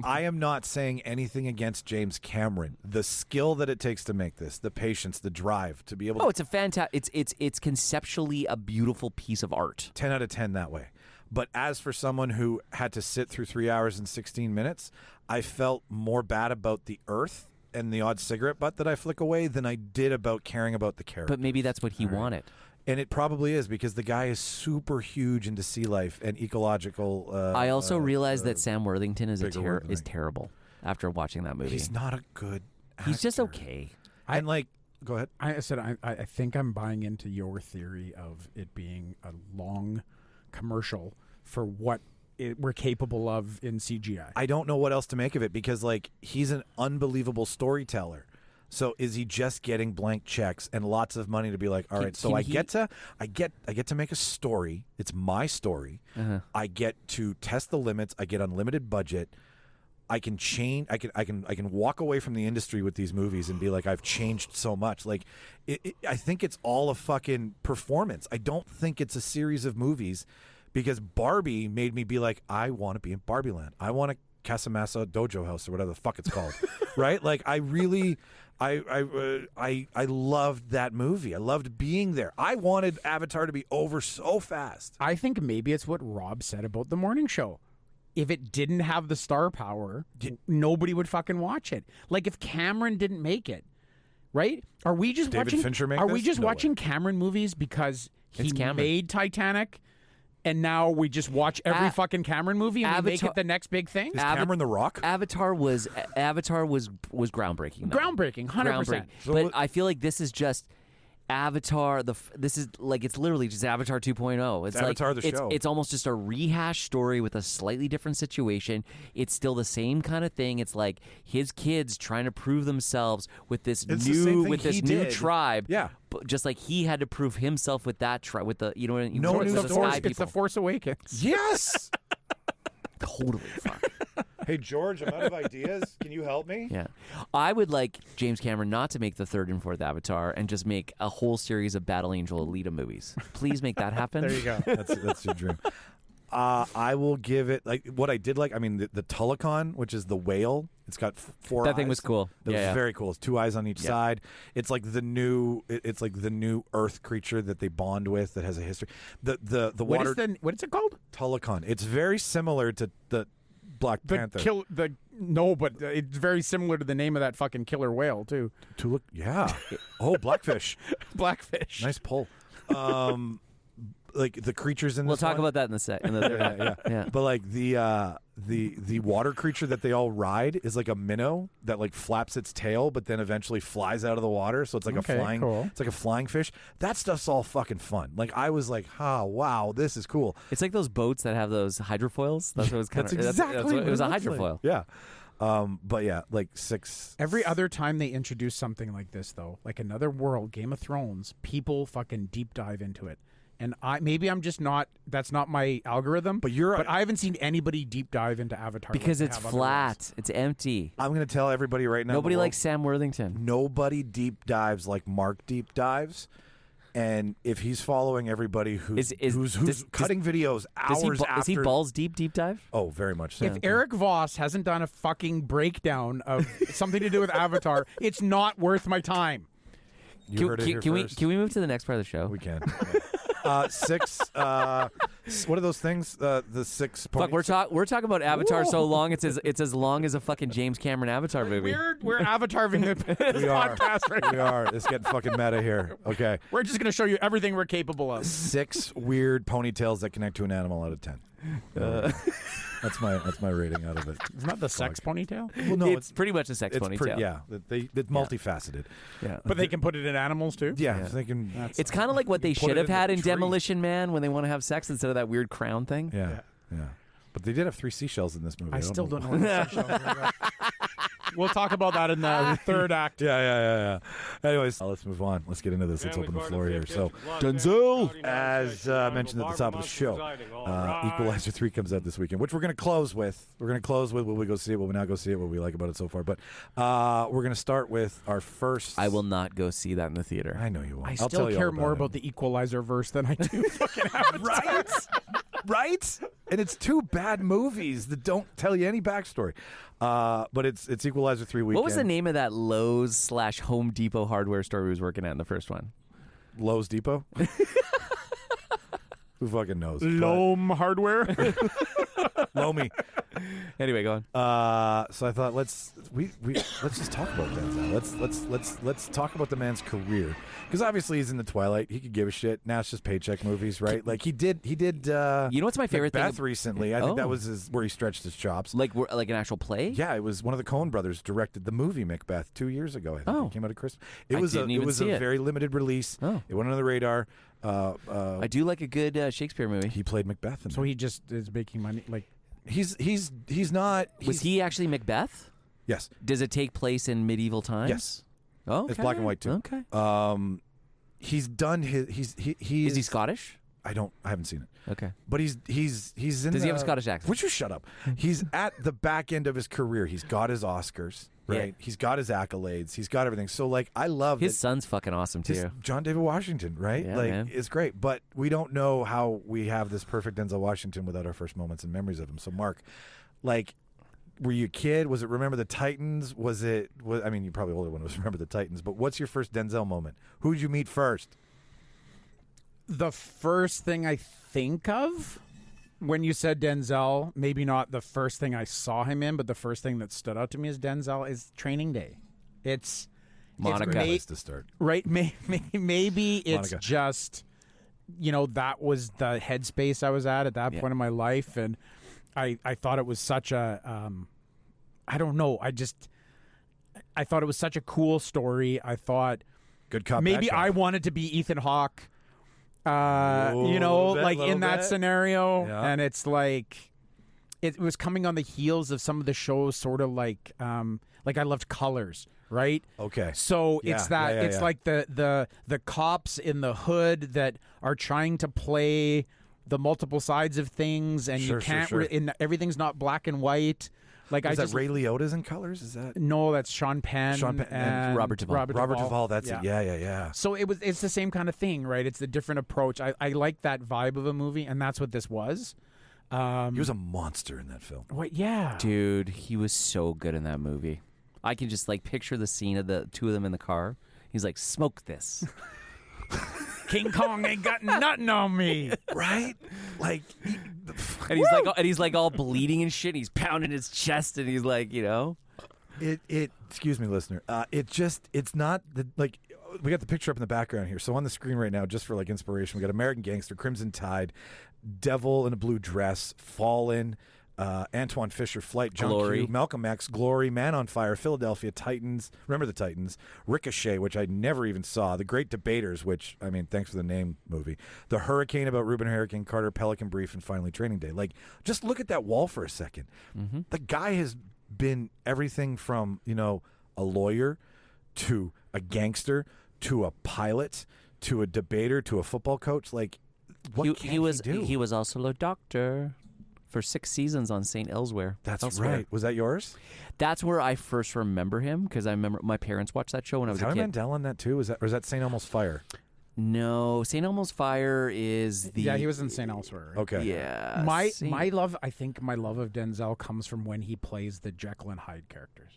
I am not saying anything against James Cameron. The skill that it takes to make this, the patience, the drive to be able to Oh, it's a fantastic. It's conceptually a beautiful piece of art. 10 out of 10 that way. But as for someone who had to sit through 3 hours and 16 minutes, I felt more bad about the earth and the odd cigarette butt that I flick away than I did about caring about the character. But maybe that's what he wanted. And it probably is because the guy is super huge into sea life and ecological. I also realized that Sam Worthington is bigger word than is me. terrible after watching that movie. He's not a good actor. He's just okay. And like, go ahead. I said I think I'm buying into your theory of it being a long commercial for what we're capable of in CGI. I don't know what else to make of it because like he's an unbelievable storyteller. So is he just getting blank checks and lots of money to be like, all right, so I get to make a story. It's my story. I get to test the limits. I get unlimited budget. I can change. I can walk away from the industry with these movies and be like, I've changed so much. Like, I think it's all a fucking performance. I don't think it's a series of movies because Barbie made me be like, I want to be in Barbie Land. I want a Casamassa Dojo House or whatever the fuck it's called, right? Like, I really, I loved that movie. I loved being there. I wanted Avatar to be over so fast. I think maybe it's what Rob said about the morning show. If it didn't have the star power, nobody would fucking watch it. Like if Cameron didn't make it, right? Are we just David watching? Fincher make Are we this? just No watching Cameron movies because he It's Cameron. made Titanic and now we just watch every fucking Cameron movie and we make it the next big thing? Is Cameron the Rock? Avatar was groundbreaking. Though. Groundbreaking, 100%. But I feel like this is just Avatar. This is like it's literally just Avatar 2.0. It's Avatar like the show. It's almost just a rehash story with a slightly different situation. It's still the same kind of thing. It's like his kids trying to prove themselves with this new tribe. Yeah. But just like he had to prove himself with that tribe, with the It's the Force Awakens. Yes. Totally fuck. Hey, George, I'm out of ideas. Can you help me? Yeah. I would like James Cameron not to make the third and fourth Avatar and just make a whole series of Battle Angel Alita movies. Please make that happen. There you go. That's your dream. I will give it like what I did like. I mean, the Tulicon, which is the whale. It's got 4 eyes. That thing was cool. That was very cool. It's 2 eyes on each side. It's like the new. It's like the new Earth creature that they bond with that has a history. The water. What is it called? Tulicon. It's very similar to the Black Panther. But it's very similar to the name of that fucking killer whale too. Yeah. Oh, Blackfish. Blackfish. Nice pull. Like the creatures in this. We'll talk one. about that in the set. Yeah. But like the water creature that they all ride is like a minnow that like flaps its tail, but then eventually flies out of the water. So it's like It's like a flying fish. That stuff's all fucking fun. Like I was like, wow, this is cool. It's like those boats that have those hydrofoils. That's what it was kind of. Exactly. It was a looks hydrofoil. Like. Yeah. But yeah, like 6. Every other time they introduce something like this, though, like another world, Game of Thrones, people fucking deep dive into it. And maybe I'm just not. That's not my algorithm. But I haven't seen anybody deep dive into Avatar because it's flat. It's empty. I'm going to tell everybody right now. Nobody likes Sam Worthington. Nobody deep dives like Mark deep dives. And if he's following everybody who's cutting videos hours after, is he balls deep dive? Oh, very much so. If Eric Voss hasn't done a fucking breakdown of something to do with Avatar, it's not worth my time. You heard it here first. Can we move to the next part of the show? We can. 6. What are those things? The 6. Fuck, we're talking about Avatar so long. It's as long as a fucking James Cameron Avatar movie. We're Avataring this podcast right now. We are. It's getting fucking meta here. Okay. We're just gonna show you everything we're capable of. 6 weird ponytails that connect to an animal out of 10. That's my rating out of it. Isn't that the sex ponytail? Well, no, it's pretty much a sex ponytail. It's multifaceted. Yeah, but they can put it in animals too. Yeah. They can. It's kind of like what they should have had in Demolition Man when they want to have sex instead of that weird crown thing. Yeah. But they did have 3 seashells in this movie. I still don't know what the seashells are. We'll talk about that in the third act. Yeah. Anyways, let's move on. Let's get into this. Let's open the floor here. So, Denzel, as mentioned at the top of the show, Equalizer 3 comes out this weekend, which we're going to close with. We're going to close with will we go see it, will we not go see it, what we like about it so far. But we're going to start with our first. I will not go see that in the theater. I know you won't. I still care more about the Equalizer verse than I do fucking Avatar. Right? And it's 2 bad movies that don't tell you any backstory. But it's Equalizer 3 weekend. What was the name of that Lowe's/Home Depot hardware store he was working at in the first one? Lowe's Depot? Who fucking knows? Loam Hardware? Loamy. Anyway, go on. So I thought let's just talk about Denzel. Let's talk about the man's career, because obviously he's in the twilight. He could give a shit. Now it's just paycheck movies, right? Like he did. You know what's my favorite Macbeth thing? Recently, I think that was where he stretched his chops. Like an actual play? Yeah, it was one of the Coen brothers directed the movie Macbeth 2 years ago. I think it came out at Christmas. It was a very limited release. Oh. It went under the radar. I do like a good Shakespeare movie. He played Macbeth. So he just is making money. Like he's not. Was he actually Macbeth? Yes. Does it take place in medieval times? Yes. Oh, okay. It's black and white too. Okay. He's done his. Is he Scottish? I haven't seen it. Okay. But he's in. Does he have a Scottish accent? Would you shut up? He's at the back end of his career. He's got his Oscars, right? Yeah. He's got his accolades. He's got everything. So like, I love his son's fucking awesome too. John David Washington, right? Yeah, like, man. it's great. But we don't know how we have this perfect Denzel Washington without our first moments and memories of him. So Mark, like, were you a kid? Was it Remember the Titans? I mean, you probably older when it was Remember the Titans. But what's your first Denzel moment? Who did you meet first? The first thing I think of when you said Denzel, maybe not the first thing I saw him in, but the first thing that stood out to me as Denzel is Training Day. It's Monica. Great place to start. Right? Maybe it's Monica. just that was the headspace I was at that point in my life, and I thought it was such a I don't know, I thought it was such a cool story. I thought good cop. Maybe I wanted to be Ethan Hawke, in that scenario, and it's like it was coming on the heels of some of the shows, sort of like I loved Colors. Right. Okay. So it's that it's like the cops in the hood that are trying to play the multiple sides of things, and you can't. Everything's not black and white. Like is that Ray Liotta's in Colors? Is that no? That's Sean Penn and Robert Duvall. Robert Duvall. That's it. Yeah. So it's the same kind of thing, right? It's the different approach. I like that vibe of a movie, and that's what this was. He was a monster in that film. What? Yeah, dude, he was so good in that movie. I can just picture the scene of the two of them in the car. He's like, smoke this. King Kong ain't got nothing on me, right? Like, and he's like all bleeding and shit. He's pounding his chest, and he's like, It. Excuse me, listener. It's not like we got the picture up in the background here. So on the screen right now, just for inspiration, we got American Gangster, Crimson Tide, Devil in a Blue Dress, Fallen. Antoine Fisher, Flight, John Glory. Q, Malcolm X, Glory, Man on Fire, Philadelphia, Titans, remember the Titans, Ricochet, which I never even saw, The Great Debaters, which, thanks for the name, movie, The Hurricane about Reuben Hurricane Carter, Pelican Brief, and finally Training Day. Just look at that wall for a second. Mm-hmm. The guy has been everything from, a lawyer to a gangster to a pilot to a debater to a football coach. What can he do? He was also a doctor. For 6 seasons on St. Elsewhere. That's right. Was that yours? That's where I first remember him, because I remember my parents watched that show when I was a kid. Howie Mandel on that too? Or is that St. Elmo's Fire? No, St. Elmo's Fire is the... Yeah, he was in St. Elsewhere. Right? Okay. Yeah. My love of Denzel comes from when he plays the Jekyll and Hyde characters.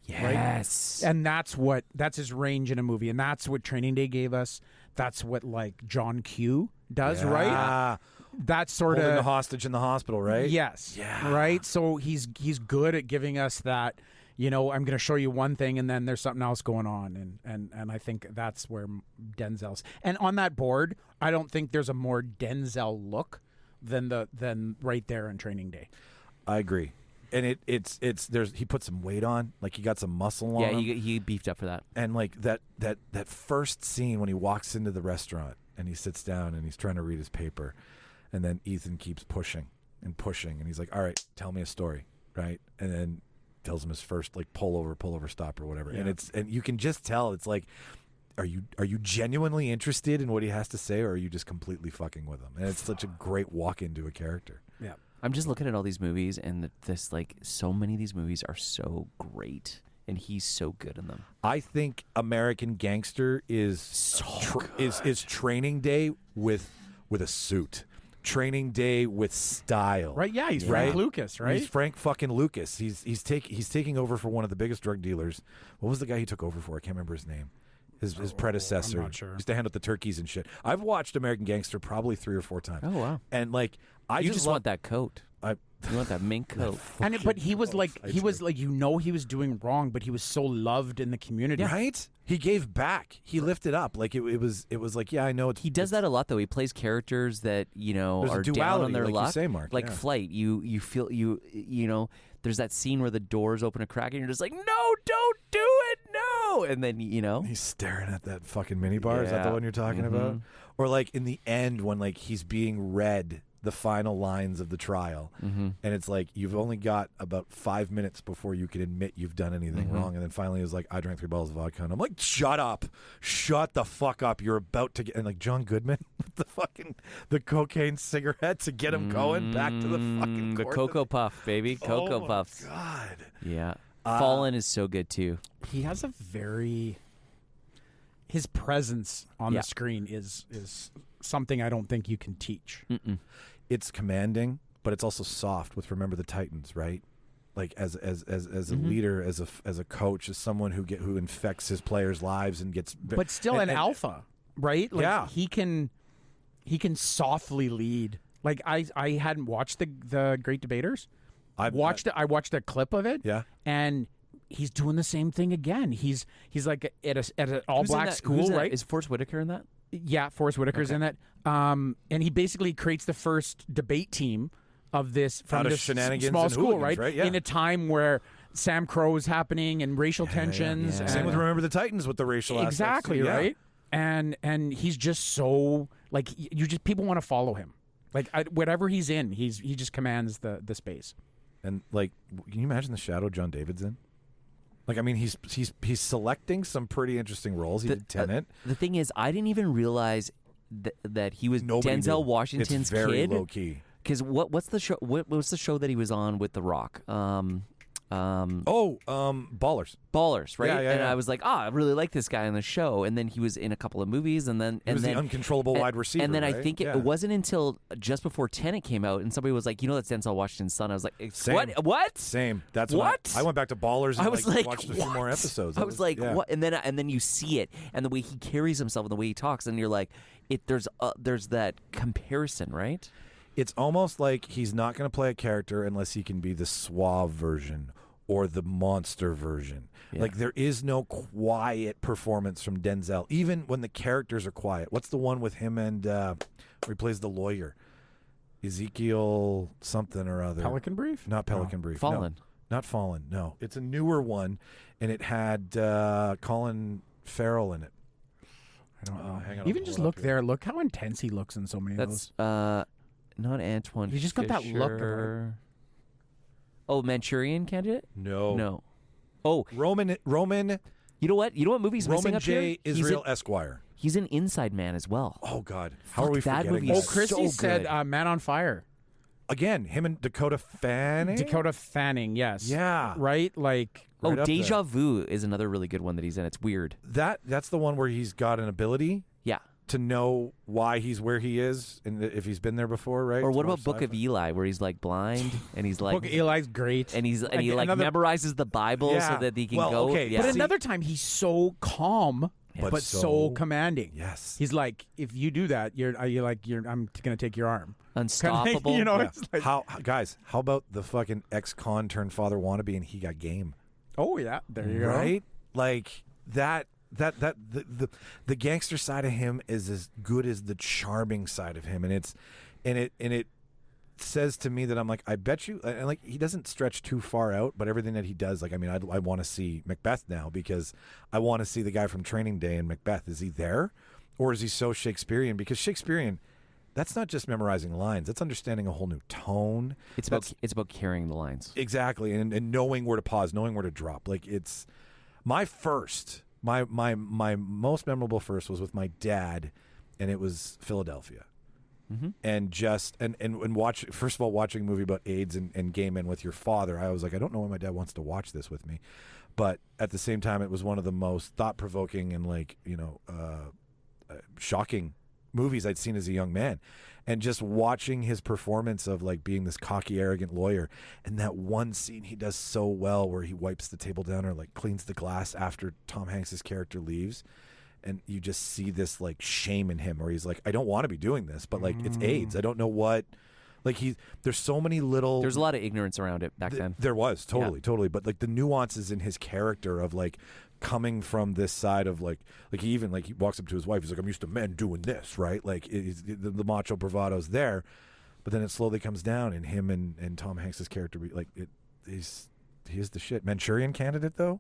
Yes. Right? And that's his range in a movie, and that's what Training Day gave us. That's what John Q does, right? That sort holding of the hostage in the hospital, right? Yes. Yeah. Right. So he's good at giving us that. I'm going to show you one thing, and then there's something else going on, and I think that's where Denzel's. And on that board, I don't think there's a more Denzel look than right there in Training Day. I agree. And he put some weight on, he got some muscle on. Yeah, him. he beefed up for that. And that first scene when he walks into the restaurant and he sits down and he's trying to read his paper. And then Ethan keeps pushing, and he's like, "All right, tell me a story," right? And then tells him his first pull over, stop, or whatever. Yeah. And you can just tell it's are you genuinely interested in what he has to say, or are you just completely fucking with him? And it's such a great walk into a character. Yeah, I'm just looking at all these movies, and so many of these movies are so great, and he's so good in them. I think American Gangster is is Training Day with a suit. Training Day with style, right? Yeah, he's Frank Lucas, right? He's Frank fucking Lucas. He's taking over for one of the biggest drug dealers. What was the guy he took over for? I can't remember his name. His predecessor. I'm not sure. Used to handle the turkeys and shit. I've watched American Gangster probably 3 or 4 times. Oh wow! And you just want that coat. You want that mink coat. But he was he was doing wrong, but he was so loved in the community, right? He gave back. He lifted up. It was yeah, I know. He does that a lot though. He plays characters that are down on their luck. You say, Mark. Flight. You feel there's that scene where the doors open a crack and you're just like, no, don't do it, no. And then he's staring at that fucking minibar. Is that the one you're talking about? Or in the end when he's being read the final lines of the trial, and it's you've only got about 5 minutes before you can admit you've done anything wrong, and then finally it was I drank 3 bottles of vodka, and I'm like, shut the fuck up, you're about to get, and John Goodman with the cocaine cigarette to get him going back to the fucking the court. Cocoa Puff, baby. Cocoa Puffs. God. Yeah. Fallen is so good too. He has his presence on the screen is something I don't think you can teach. It's commanding, but it's also soft with Remember the Titans, right? As a leader, as a coach, as someone who infects his players' lives and gets. But still an alpha, right? He can softly lead. I hadn't watched the Great Debaters. I watched a clip of it. Yeah, and he's doing the same thing again. He's at an all black school, right? Is Forrest Whitaker in that? Yeah, Forrest Whitaker's in it. And he basically creates the first debate team of this from Out of this shenanigans small and school, hooligans, right? Yeah. In a time where Sam Crow is happening and racial tensions. yeah. And Same with Remember the Titans with the racial aspects, exactly too. Yeah. right. And he's just so like you just people want to follow him. Like whatever he's in, he just commands the space. And like, can you imagine the shadow John David's in? Like, I mean, he's selecting some pretty interesting roles. He did Tenet. The thing is, I didn't even realize that he was Nobody Denzel did. Washington's It's very kid. low key. Because what's the show? What was the show that he was on with The Rock? Ballers. Ballers, right? Yeah, yeah, and yeah. I was like, I really like this guy on the show. And then he was in a couple of movies, and then He was the uncontrollable wide receiver. And then I right? think it wasn't until just before Tenet came out, and somebody was like, that's Denzel Washington's son. I was like, Same. what? What? Same. That's What? I went back to Ballers and I was like, watched a few more what? episodes. I was like, yeah. what? And then you see it, and the way he carries himself, and the way he talks, and you're like, there's that comparison, right? It's almost like he's not going to play a character unless he can be the suave version or the monster version. Yeah. Like, there is no quiet performance from Denzel, even when the characters are quiet. What's the one with him and where he plays the lawyer? Ezekiel something or other. Pelican Brief? Not Pelican Brief. Fallen. No, not Fallen. No. It's a newer one, and it had Colin Farrell in it. I don't know. Hang on, Even I'll just pull it look up here. there. Look how intense he looks in so many of That's those. not Antoine. He's just got that look about Fisher. Oh, Manchurian Candidate? No. No. Oh, Roman you know what? You know what movie's missing Roman up here? J. Israel Esquire. He's an Inside Man as well. Oh, God. How Fuck, are we that forgetting movie that? is Oh, Christy so said good. Man on Fire. Again, him and Dakota Fanning? Dakota Fanning, yes. Yeah. Right? Like, Oh, right up Deja Vu is another really good one that he's in. It's weird. That's the one where he's got an ability Yeah. to know why he's where he is and if he's been there before, right? Or It's what more about Book of sci-fi. Eli, where he's like blind and he's like, Book of Eli's great. and he Another- memorizes the Bible Yeah. so that he can Well, go. okay, Yeah. But See- another time, he's so calm, But but so- so commanding. Yes. He's like, if you do that, I'm going to take your arm. Unstoppable. You know, Yeah. it's like, How about the fucking ex-con turned father wannabe and he got game? oh yeah, there you go. Right? Like the gangster side of him is as good as the charming side of him, and it says to me that I'm like, I bet you, and like, he doesn't stretch too far out, but everything that he does, like, I mean, I want to see Macbeth now because I want to see the guy from Training Day in Macbeth. Is he there, or is he so Shakespearean? Because Shakespearean, that's not just memorizing lines; that's understanding a whole new tone. It's about carrying the lines. Exactly, and knowing where to pause, knowing where to drop. Like, it's my first, my most memorable first was with my dad, and it was Philadelphia. Mm-hmm. And just and watch, first of all, watching a movie about AIDS and gay men with your father, I was like, I don't know why my dad wants to watch this with me, but at the same time, it was one of the most thought-provoking and shocking movies I'd seen as a young man. And just watching his performance of like being this cocky, arrogant lawyer, and that one scene he does so well where he wipes the table down or like cleans the glass after Tom Hanks's character leaves, and you just see this like shame in him where he's like, I don't want to be doing this, but like it's AIDS. I don't know what. Like there's so many little. There's a lot of ignorance around it back then. There was totally, but like the nuances in his character of like coming from this side of like he even like he walks up to his wife. He's like, I'm used to men doing this, right? Like the macho bravado's there, but then it slowly comes down, and him and Tom Hanks's character he's the shit. Manchurian Candidate though.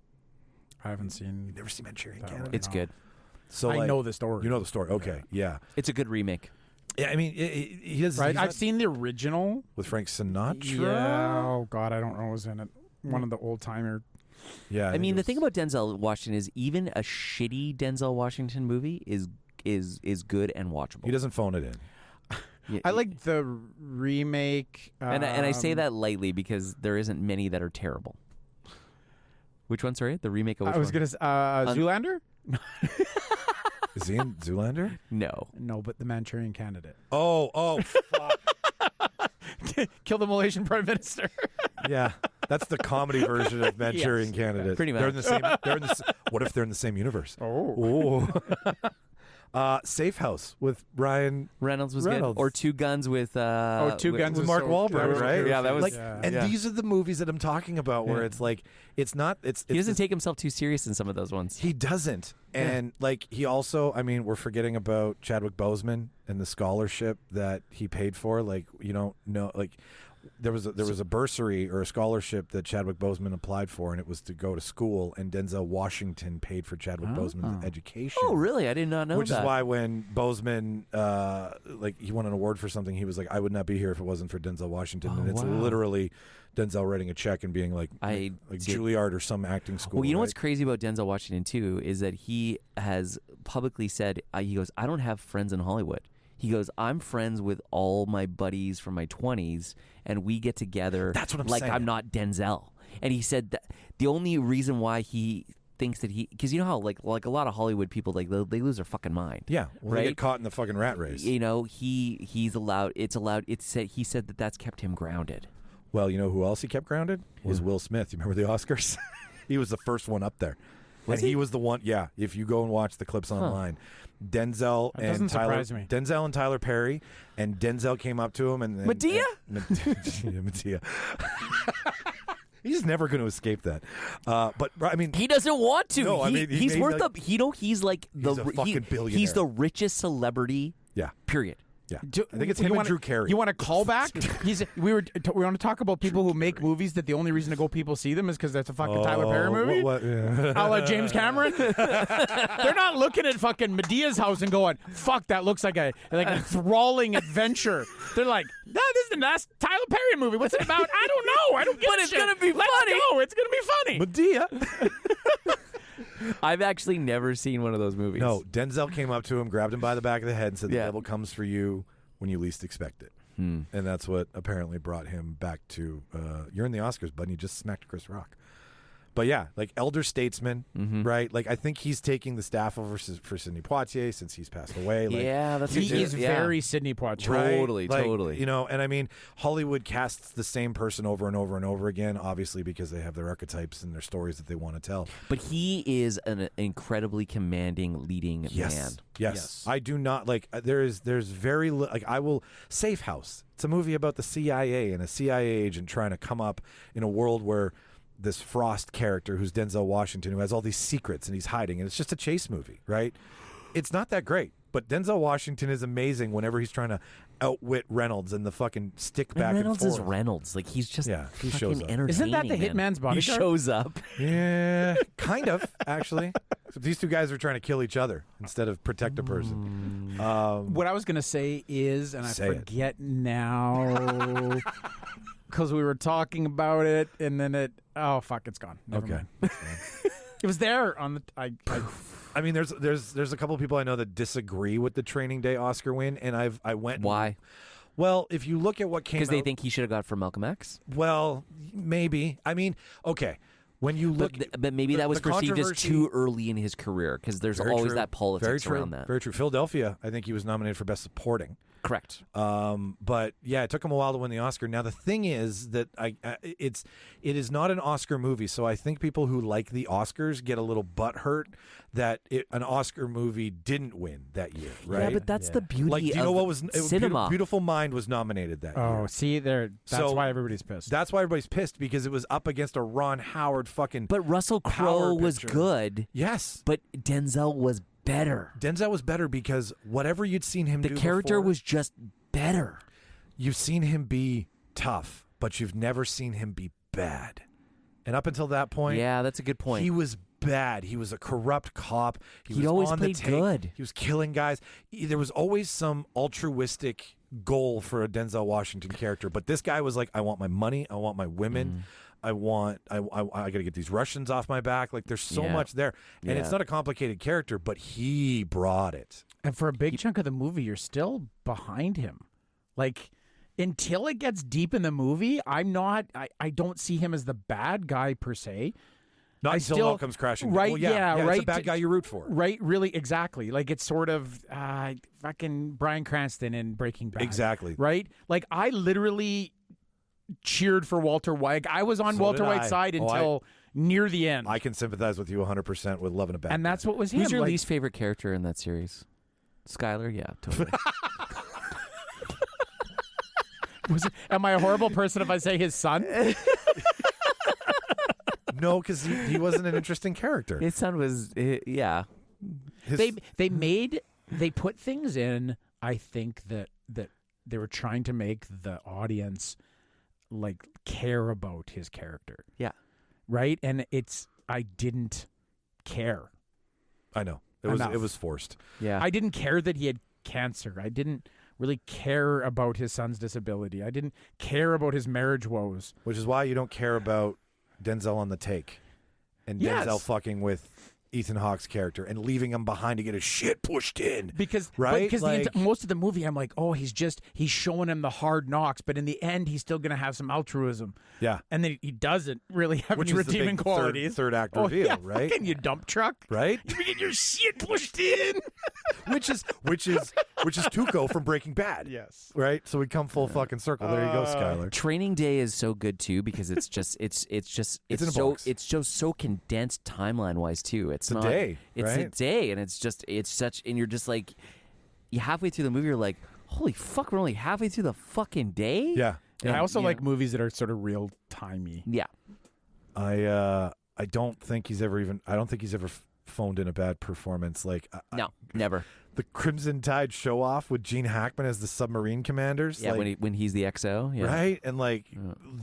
I haven't seen. You never see Manchurian That Candidate? It's good. So I like, know the story. You know the story. Okay, yeah. It's a good remake. Yeah, I mean, he does. Right? he's I've not- seen the original. with Frank Sinatra. Yeah. Oh God, I don't know who's in it. One of the old timer. Yeah. I mean, the thing about Denzel Washington is even a shitty Denzel Washington movie is good and watchable. he doesn't phone it in. Yeah, I like the remake. and I say that lightly because there isn't many that are terrible. Which one? Sorry, the remake of which I was one? gonna Zoolander. Is he in Zoolander? No. No, but the Manchurian Candidate. Oh, fuck. Kill the Malaysian Prime Minister. Yeah, that's the comedy version of Manchurian Candidate. pretty They're in much. the same. What if they're in the same universe? Oh. Safe House with Ryan Reynolds was Reynolds. good. Or Two Guns with Two Guns with was Mark so- Wahlberg, that was right? good. Yeah, that was- like, Yeah. and Yeah. these are the movies that I'm talking about where Yeah. it's like it's not it's He doesn't this- take himself too serious in some of those ones. He doesn't. And like he also, I mean, we're forgetting about Chadwick Boseman and the scholarship that he paid for. Like, you don't know, like there was a bursary or a scholarship that Chadwick Boseman applied for, and it was to go to school. And Denzel Washington paid for Chadwick Boseman's education. Oh, really? I did not know Which that. is why when Boseman, like he won an award for something, he was like, "I would not be here if it wasn't for Denzel Washington." Oh, and it's wow. literally Denzel writing a check and being like Juilliard or some acting school. Well, you know right? what's crazy about Denzel Washington too is that he has publicly said he goes, "I don't have friends in Hollywood." He goes, "I'm friends with all my buddies from my 20s, and we get together." That's what I'm like saying. I'm not Denzel, and he said that the only reason why he thinks that because you know how like a lot of Hollywood people like they lose their fucking mind. Yeah, well, they right? get caught in the fucking rat race. You know, he's allowed. It's allowed. He said that that's kept him grounded. Well, you know who else he kept grounded? Was Will Smith. You remember the Oscars? He was the first one up there. Was and he he? was the one, yeah, if you go and watch the clips online. Denzel That and doesn't Tyler surprise me. Denzel and Tyler Perry, and Denzel came up to him and Madea? Madea. He's never going to escape that. But I mean, He doesn't want to. No, I mean, he's he worth like- he's like the He's a fucking He's billionaire. the richest celebrity. yeah, Period. yeah. Do- I think it's you him and wanna- Drew Carey. You want a callback? We want to talk about people who make movies that the only reason to go people see them is because that's a fucking Tyler Perry movie. What, yeah. A la James Cameron. They're not looking at fucking Medea's house and going, "Fuck, that looks like a enthralling adventure." They're like, "No, this is the last Tyler Perry movie. What's it about? I don't know. I don't get But a it's shit. gonna be Let's funny." go. It's gonna be funny." Madea. I've actually never seen one of those movies. No, Denzel came up to him, grabbed him by the back of the head, and said, Yeah. "The devil comes for you when you least expect it." And that's what apparently brought him back to, you're in the Oscars, bud, and you just smacked Chris Rock. But yeah, like elder statesman, right? Like I think he's taking the staff over for Sidney Poitier since he's passed away. Like, Yeah, that's He a- is yeah. very Sidney Poitier. right? Totally, Like, totally. You know, and I mean, Hollywood casts the same person over and over and over again, obviously because they have their archetypes and their stories that they want to tell. But he is an incredibly commanding leading man. Yes. I do not like. There's very like I will Safe House. It's a movie about the CIA and a CIA agent trying to come up in a world where this Frost character, who's Denzel Washington, who has all these secrets and he's hiding, and it's just a chase movie, right? It's not that great, but Denzel Washington is amazing whenever he's trying to outwit Reynolds and the fucking stick back Reynolds and is forth. Reynolds. Like he's just Yeah, he fucking shows up. entertaining. Isn't that the man. Hitman's He bodyguard? shows up. Yeah, kind of actually. Except these two guys are trying to kill each other instead of protect a person. What I was going to say is, and I Say it. forget now, because we were talking about it, and then oh fuck, it's gone. Never Okay. mind. It was there on the. I mean, there's a couple of people I know that disagree with the Training Day Oscar win, and I went. Why? Well, if you look at what came, Because they out- think he should have got for Malcolm X. Well, maybe. I mean, okay. When you look, But maybe that was the perceived as controversy- too early in his career because there's Very always true. that politics Very true. around that. Very true. Philadelphia, I think he was nominated for Best Supporting. Correct. But yeah, it took him a while to win the Oscar. Now the thing is that it is not an Oscar movie, so I think people who like the Oscars get a little butthurt that an Oscar movie didn't win that year, right? Yeah, but that's the beauty like, do you of know what was cinema. Beautiful Mind was nominated that year. Oh, see there. That's So- why everybody's pissed. That's why everybody's pissed because it was up against a Ron Howard fucking. But Russell Crowe power was picture. good, Yes, but Denzel was better. Denzel was better because whatever you'd seen him The do character before, was just better. you've seen him be tough, but you've never seen him be bad. And up until that point, Yeah, that's a good point. he was bad. He was a corrupt cop. He He'd was always on the played take. good. He was killing guys. There was always some altruistic goal for a Denzel Washington character, but this guy was like, I want my money. I want my women. I got to get these Russians off my back. Like, there's so Yeah. much there. And it's Yeah. not a complicated character, but he brought it. And for a big chunk of the movie, you're still behind him. Like, until it gets deep in the movie, I don't see him as the bad guy per se. Not I until still- it all comes crashing. right, Well, yeah, It's a right. bad guy you root for. Right, really, exactly. Like, it's sort of fucking Bryan Cranston in Breaking Bad. Exactly. Right? Like, I literally cheered for Walter White. I was on So Walter did White's I. side Oh, until near the end. I can sympathize with you 100% with loving a bad and guy. that's what was him. Who's your like, least favorite character in that series? Skylar, yeah, totally. Am I a horrible person if I say his son? No, because he wasn't an interesting character. His son was, yeah. They put things in. I think that they were trying to make the audience like care about his character. Yeah. Right? And I didn't care. I know. It was forced. Yeah. I didn't care that he had cancer. I didn't really care about his son's disability. I didn't care about his marriage woes. Which is why you don't care about Denzel on the take. And Denzel fucking with Ethan Hawke's character and leaving him behind to get his shit pushed in. Because like, most of the movie, I'm like, oh, he's showing him the hard knocks, but in the end, he's still going to have some altruism. Yeah. And then he doesn't really have Which any is the redeeming big qualities. Third act reveal, yeah, right? Fucking you dump truck. Right? You get your shit pushed in. which is Tuco from Breaking Bad. Yes. Right? So we come full fucking circle. There you go, Skylar. Training Day is so good too because it's just it's in a so box. it's just so condensed timeline wise too. It's a not day, It's a right? day, and it's such, and you're just like, you halfway through the movie, you're like, holy fuck, we're only halfway through the fucking day. Yeah. And I also you like know. movies that are sort of real timey. Yeah. I don't think he's ever phoned in a bad performance. Like No, never. the Crimson Tide show off with Gene Hackman as the submarine commanders. Yeah, like, when he's the XO. Yeah. right, and like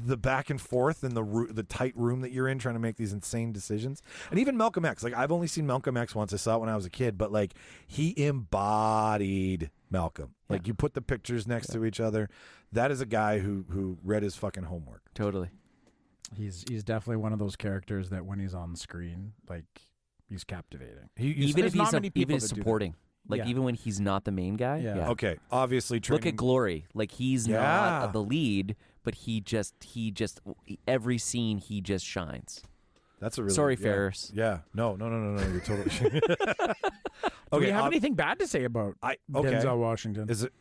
the back and forth in the tight room that you're in, trying to make these insane decisions. And even Malcolm X. Like I've only seen Malcolm X once. I saw it when I was a kid, but like he embodied Malcolm. Like you put the pictures next to each other. That is a guy who read his fucking homework. Totally. He's definitely one of those characters that when he's on screen, like he's captivating. Even if not many people even that do that. supporting, like Yeah. even when he's not the main guy. Yeah. Yeah. Okay, obviously training. Look at Glory. Like he's Yeah. not the lead, but he just every scene he just shines. That's a really Sorry, yeah. Ferris. Yeah, no. You're totally. Do we have anything bad to say about okay. Denzel Washington? Is it?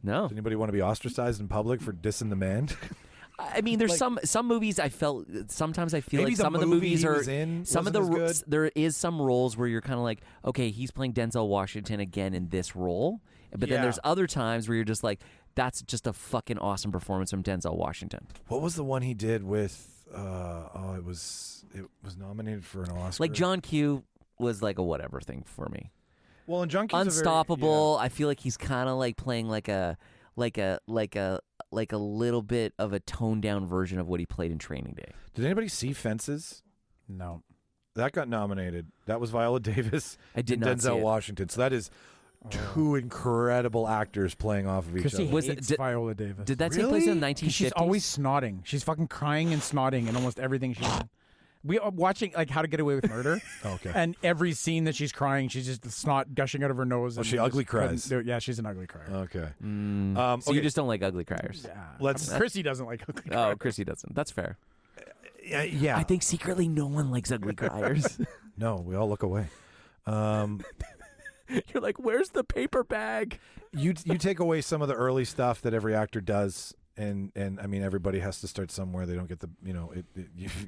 No. Does anybody want to be ostracized in public for dissing the man? I mean, there's some movies I felt sometimes I feel Maybe like the some of the movie movies he are was in some of wasn't the as good. there is some roles where you're kind of like, okay, he's playing Denzel Washington again in this role, but then Yeah. there's other times where you're just like, that's just a fucking awesome performance from Denzel Washington. What was the one he did with? It was nominated for an Oscar. Like John Q was like a whatever thing for me. Well, and John Q's Unstoppable. I feel like he's kind of like playing like a little bit of a toned down version of what he played in Training Day. Did anybody see Fences? No. That got nominated. That was Viola Davis I did and not see Denzel it. Washington. So that is two incredible actors playing off of each Chrissy other. Was it- hates did- Viola Davis. Did that take place in the Really? 1950s? Because she's always snotting. She's fucking crying and snotting in almost everything she's in. We are watching like How to Get Away with Murder. Okay. And every scene that she's crying, she's just the snot gushing out of her nose. Oh, and she we ugly just couldn't cries. do- Yeah, she's an ugly crier. Okay. So you okay. just don't like ugly criers. Yeah. Let's- Chrissy doesn't like ugly Oh, criers. Chrissy doesn't. That's fair. Yeah. I think secretly no one likes ugly criers. No, we all look away. You're like, where's the paper bag? You take away some of the early stuff that every actor does, and I mean everybody has to start somewhere. They don't get the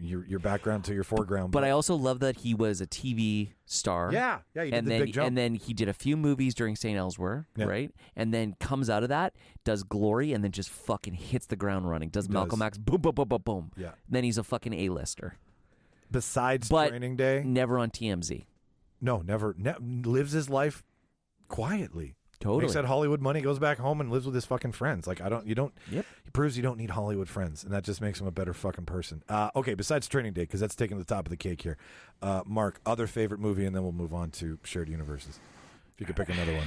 your background to your foreground. But I also love that he was a TV star. yeah, you did and the then big jump. and then he did a few movies during St. Elsewhere, Yeah. right? And then comes out of that, does Glory, and then just fucking hits the ground running. Does Malcolm does. X, boom, boom, boom, boom, boom. Yeah. Then he's a fucking A-lister. Besides But Training Day, never on TMZ. no, never lives his life quietly. Totally. Makes that Hollywood money, goes back home and lives with his fucking friends. Like Yep. He proves you don't need Hollywood friends, and that just makes him a better fucking person. Okay, besides Training Day, because that's taking the top of the cake here. Mark, other favorite movie, and then we'll move on to shared universes. If you could pick another one.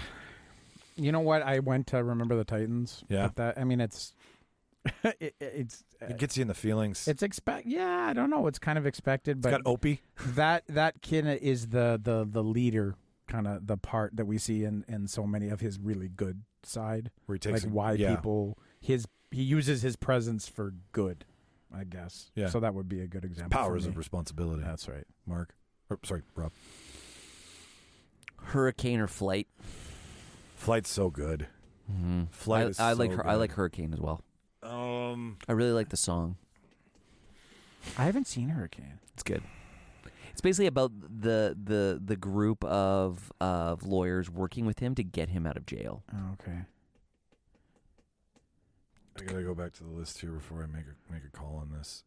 You know what? I went to Remember the Titans. Yeah. But that, I mean, it's it's It gets you in the feelings. it's Yeah, I don't know. It's kind of expected, It's but got Opie. that kid is the leader, kind of the part that we see in so many of his really good side. Where he takes like it- why yeah. people he uses his presence for good, I guess. Yeah. So that would be a good example. Powers for of me. responsibility. That's right. Mark. Sorry, Rob. Hurricane or Flight. Flight's so good. Flight is I so like good. I like Hurricane as well. I really like the song. I haven't seen Hurricane. It's good. It's basically about the group of lawyers working with him to get him out of jail. Oh, okay. I gotta go back to the list here before I make a call on this.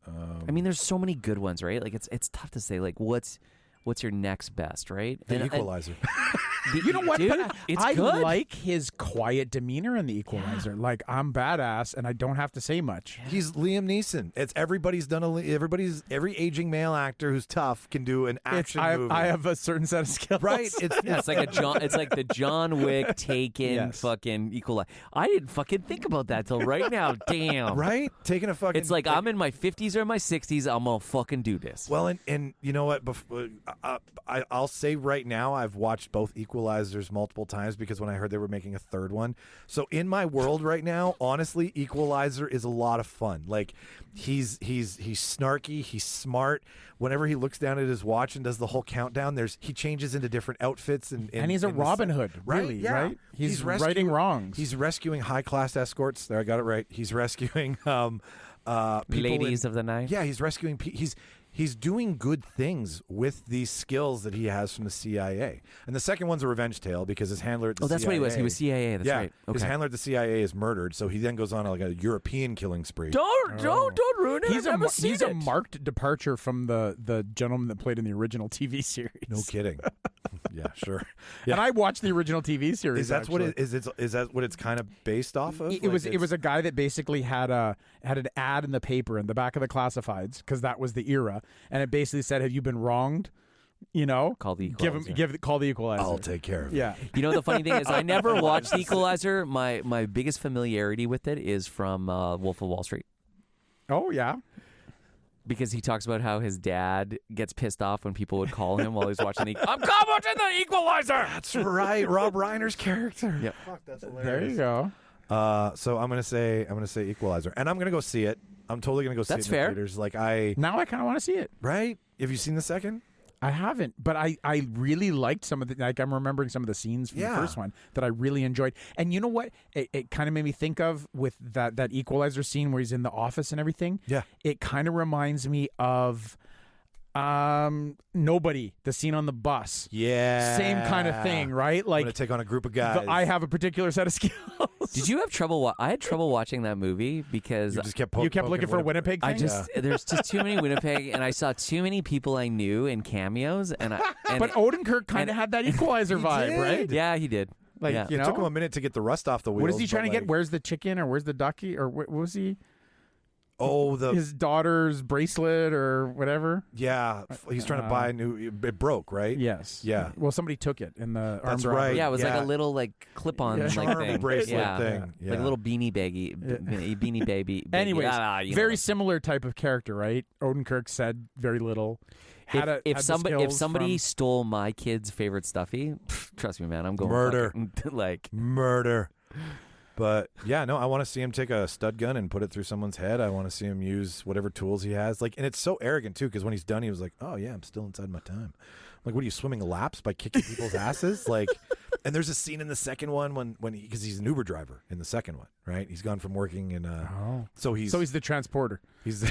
I mean, there's so many good ones, right? Like it's tough to say. Like what's your next best, right? The Equalizer. You know what? Dude, But it's I good. like his quiet demeanor in The Equalizer. Like, I'm badass and I don't have to say much. He's Liam Neeson. It's every aging male actor who's tough can do an action movie. I have a certain set of skills. Right? It's like it's like the John Wick Taken Yes. fucking Equalizer. I didn't fucking think about that till right now. Damn. right. Taking a fucking. It's like I'm in my 50s or my 60s. I'm gonna fucking do this. Well, and you know what? I'll say right now, I've watched both Equalizers multiple times because when I heard they were making a third one. So in my world right now, honestly, Equalizer is a lot of fun. Like he's snarky, he's smart. Whenever he looks down at his watch and does the whole countdown, he changes into different outfits and he's a Robin Hood, right? really, Yeah. right? He's righting wrongs. He's rescuing high class escorts. There, I got it right. He's rescuing people Ladies of the night. Yeah, he's rescuing. He's doing good things with these skills that he has from the CIA. And the second one's a revenge tale because his handler at the CIA... Oh, that's what he was. He was CIA. That's right. Okay. His handler at the CIA is murdered, so he then goes on like a European killing spree. Don't ruin it. He's a marked departure from the gentleman that played in the original TV series. No kidding. Yeah, sure. Yeah. And I watched the original TV series. Is that what it's kind of based off of? It was a guy that basically had an ad in the paper in the back of the classifieds because that was the era, and it basically said, "Have you been wronged? You know, call the Equalizer. Call the Equalizer. I'll take care of it." Yeah. You know, the funny thing is, I never watched The Equalizer. My biggest familiarity with it is from Wolf of Wall Street. Oh yeah. Because he talks about how his dad gets pissed off when people would call him while he's watching I'm watching The Equalizer. That's right, Rob Reiner's character. Yep. Fuck, that's hilarious. There you go. So I'm gonna say Equalizer, and I'm gonna go see it. I'm totally gonna go see That's it in fair. the theaters. Like Now I kind of want to see it. right? Have you seen the second? I haven't, but I really liked some of the, like, I'm remembering some of the scenes from the first one that I really enjoyed. And you know what? It kind of made me think of with that Equalizer scene where he's in the office and everything. Yeah. It kind of reminds me of Nobody, the scene on the bus. Yeah. Same kind of thing, right? I'm Like, gonna take on a group of guys. I have a particular set of skills. Did you have trouble? I had trouble watching that movie because You just kept You kept looking for Winnipeg I things? just there's just too many Winnipeg, and I saw too many people I knew in cameos, and But Odenkirk kind of had that Equalizer vibe, did. right? yeah, he did. Like, yeah. you It know? took him a minute to get the rust off the wheels. What is he trying to but, get? Where's the chicken or where's the ducky? Or what was he? Oh, His daughter's bracelet or whatever? yeah. He's trying to buy a new. It broke, right? Yes. Yeah. Well, somebody took it in the That's armed robbery. right. Yeah, it was like Yeah. a little like clip-on like Charm thing. bracelet yeah. thing. Yeah. Like a little beanie baggy, beanie baby. Anyways, you know. very similar type of character, right? Odenkirk said very little. If somebody stole my kid's favorite stuffy, trust me, man, I'm going Murder. fucking, like Murder. But yeah, no, I want to see him take a stud gun and put it through someone's head. I want to see him use whatever tools he has. Like, and it's so arrogant too, because when he's done, he was like, "Oh yeah, I'm still inside my time." Like, what are you, swimming laps by kicking people's asses? Like, and there's a scene in the second one when because he's an Uber driver in the second one, right? He's gone from working in so he's the transporter. he's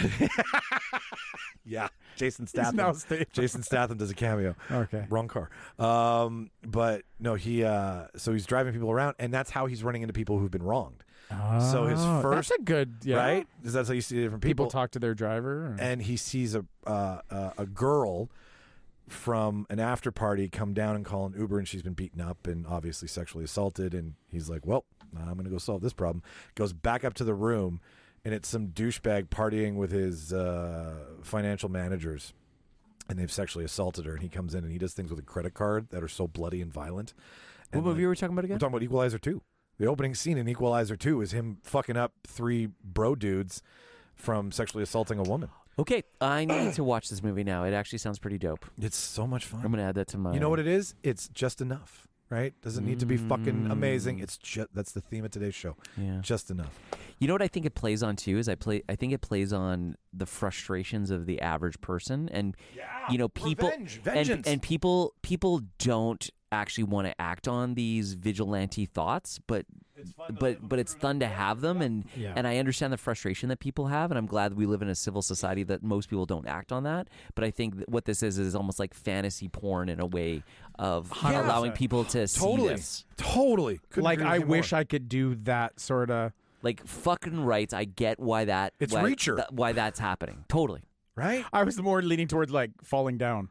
yeah, Jason Statham. now stable. Jason Statham does a cameo. Okay. Wrong car. But no, so he's driving people around, and that's how he's running into people who've been wronged. So his first, that's a good, right? Is that's how you see different People talk to their driver. and he sees a girl from an after party come down and call an Uber, and she's been beaten up and obviously sexually assaulted, and he's like, well, I'm gonna go solve this problem. Goes back up to the room, and it's some douchebag partying with his financial managers, and they've sexually assaulted her, and he comes in and he does things with a credit card that are so bloody and violent. what movie were we talking about again? We're talking about Equalizer 2. The opening scene in Equalizer 2 is him fucking up 3 bro dudes from sexually assaulting a woman. Okay, I need to watch this movie now. It actually sounds pretty dope. It's so much fun. I'm gonna add that to my. You know what it is? It's just enough, right? Doesn't need to be fucking amazing. It's just that's the theme of today's show. Yeah. Just enough. You know what I think it plays on too is I think it plays on the frustrations of the average person, and you know people vengeance. and people don't actually want to act on these vigilante thoughts, but but it's fun to have them, and I understand the frustration that people have, and I'm glad we live in a civil society that most people don't act on that. But I think that what this is almost like fantasy porn in a way of allowing people to see this. Totally. Like, I wish I could do that sort of. Like, fucking rights. I get why that. It's Reacher. Why that's happening. Totally. Right? I was more leaning towards like falling down.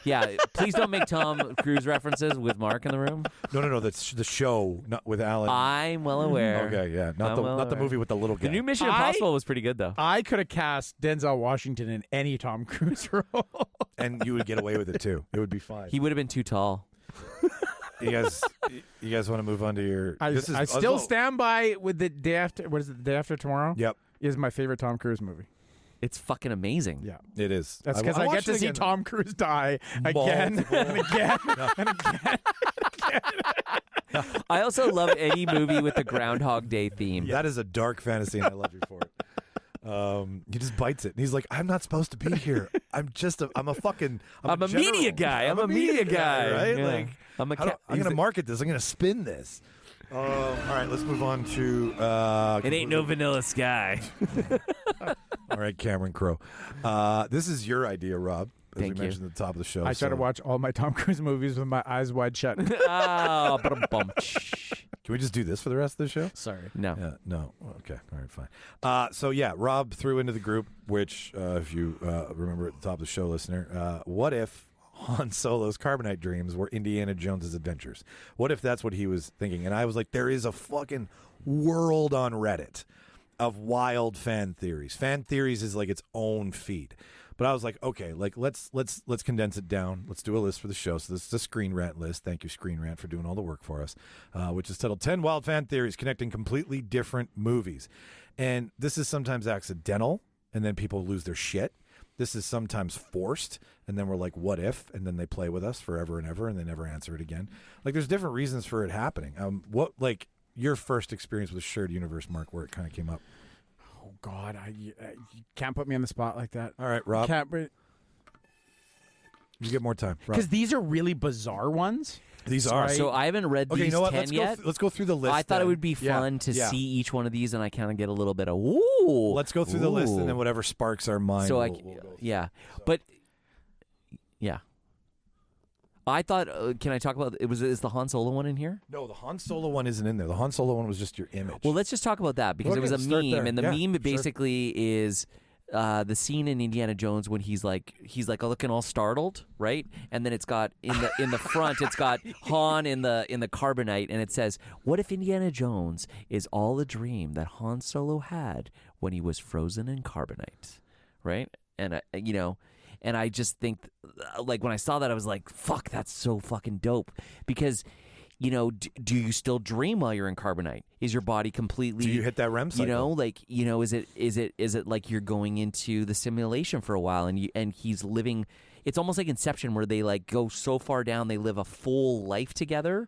Yeah, please don't make Tom Cruise references with Mark in the room. No. That's the show, not with Alan. I'm well aware. Okay, yeah, not the movie with the little guy. The new Mission Impossible was pretty good, though. I could have cast Denzel Washington in any Tom Cruise role, and you would get away with it too. It would be fine. He would have been too tall. You guys want to move on to your? I still stand by with the day after. What is it? The day after tomorrow. Yep, is my favorite Tom Cruise movie. It's fucking amazing. Yeah, it is. That's because I get to see Tom Cruise die again and again and again. I also love any movie with the Groundhog Day theme. That is a dark fantasy, and I love you for it. He just bites it, and he's like, "I'm not supposed to be here. I'm a media guy. I'm a media guy, right? Yeah. Like, I'm going to market this. I'm going to spin this." All right, let's move on to. It ain't no Vanilla Sky. All right, Cameron Crowe. This is your idea, Rob. As we mentioned at the top of the show. I try to watch all my Tom Cruise movies with my eyes wide shut. Oh, bum. Can we just do this for the rest of the show? Sorry. No. Yeah, no. Okay. All right, fine. So, yeah, Rob threw into the group, which, if you remember at the top of the show, listener, what if Han Solo's carbonite dreams were Indiana Jones's adventures? What if that's what he was thinking? And I was like, there is a fucking world on Reddit of wild fan theories. Fan theories is like its own feed. But I was like, okay, like let's condense it down. Let's do a list for the show. So this is a Screen Rant list. Thank you, Screen Rant, for doing all the work for us, which is titled 10 Wild Fan Theories Connecting Completely Different Movies. And this is sometimes accidental, and then people lose their shit. This is sometimes forced, and then we're like, what if? And then they play with us forever and ever, and they never answer it again. Like, there's different reasons for it happening. What, like, your first experience with Shared Universe, Mark, where it kind of came up? Oh, God, you can't put me on the spot like that. All right, Rob. You get more time. Because these are really bizarre ones. These are. So I haven't read these 10 yet. Let's go through the list. I thought it would be fun to see each one of these, and I kind of get a little bit of, ooh. Let's go through the list, and then whatever sparks our mind. So we'll go. Yeah. So. But, yeah. I thought, can I talk about, is the Han Solo one in here? No, the Han Solo one isn't in there. The Han Solo one was just your image. Well, let's just talk about that, because it was a meme, and the meme basically is the scene in Indiana Jones when he's like looking all startled, right? And then it's got in the front, it's got Han in the carbonite, and it says, "What if Indiana Jones is all a dream that Han Solo had when he was frozen in carbonite?" Right? And and I just think, like, when I saw that, I was like, fuck, that's so fucking dope. Because, do you still dream while you're in carbonite? Is your body completely... Do you hit that REM cycle? Is it like you're going into the simulation for a while and he's living... It's almost like Inception, where they like go so far down, they live a full life together,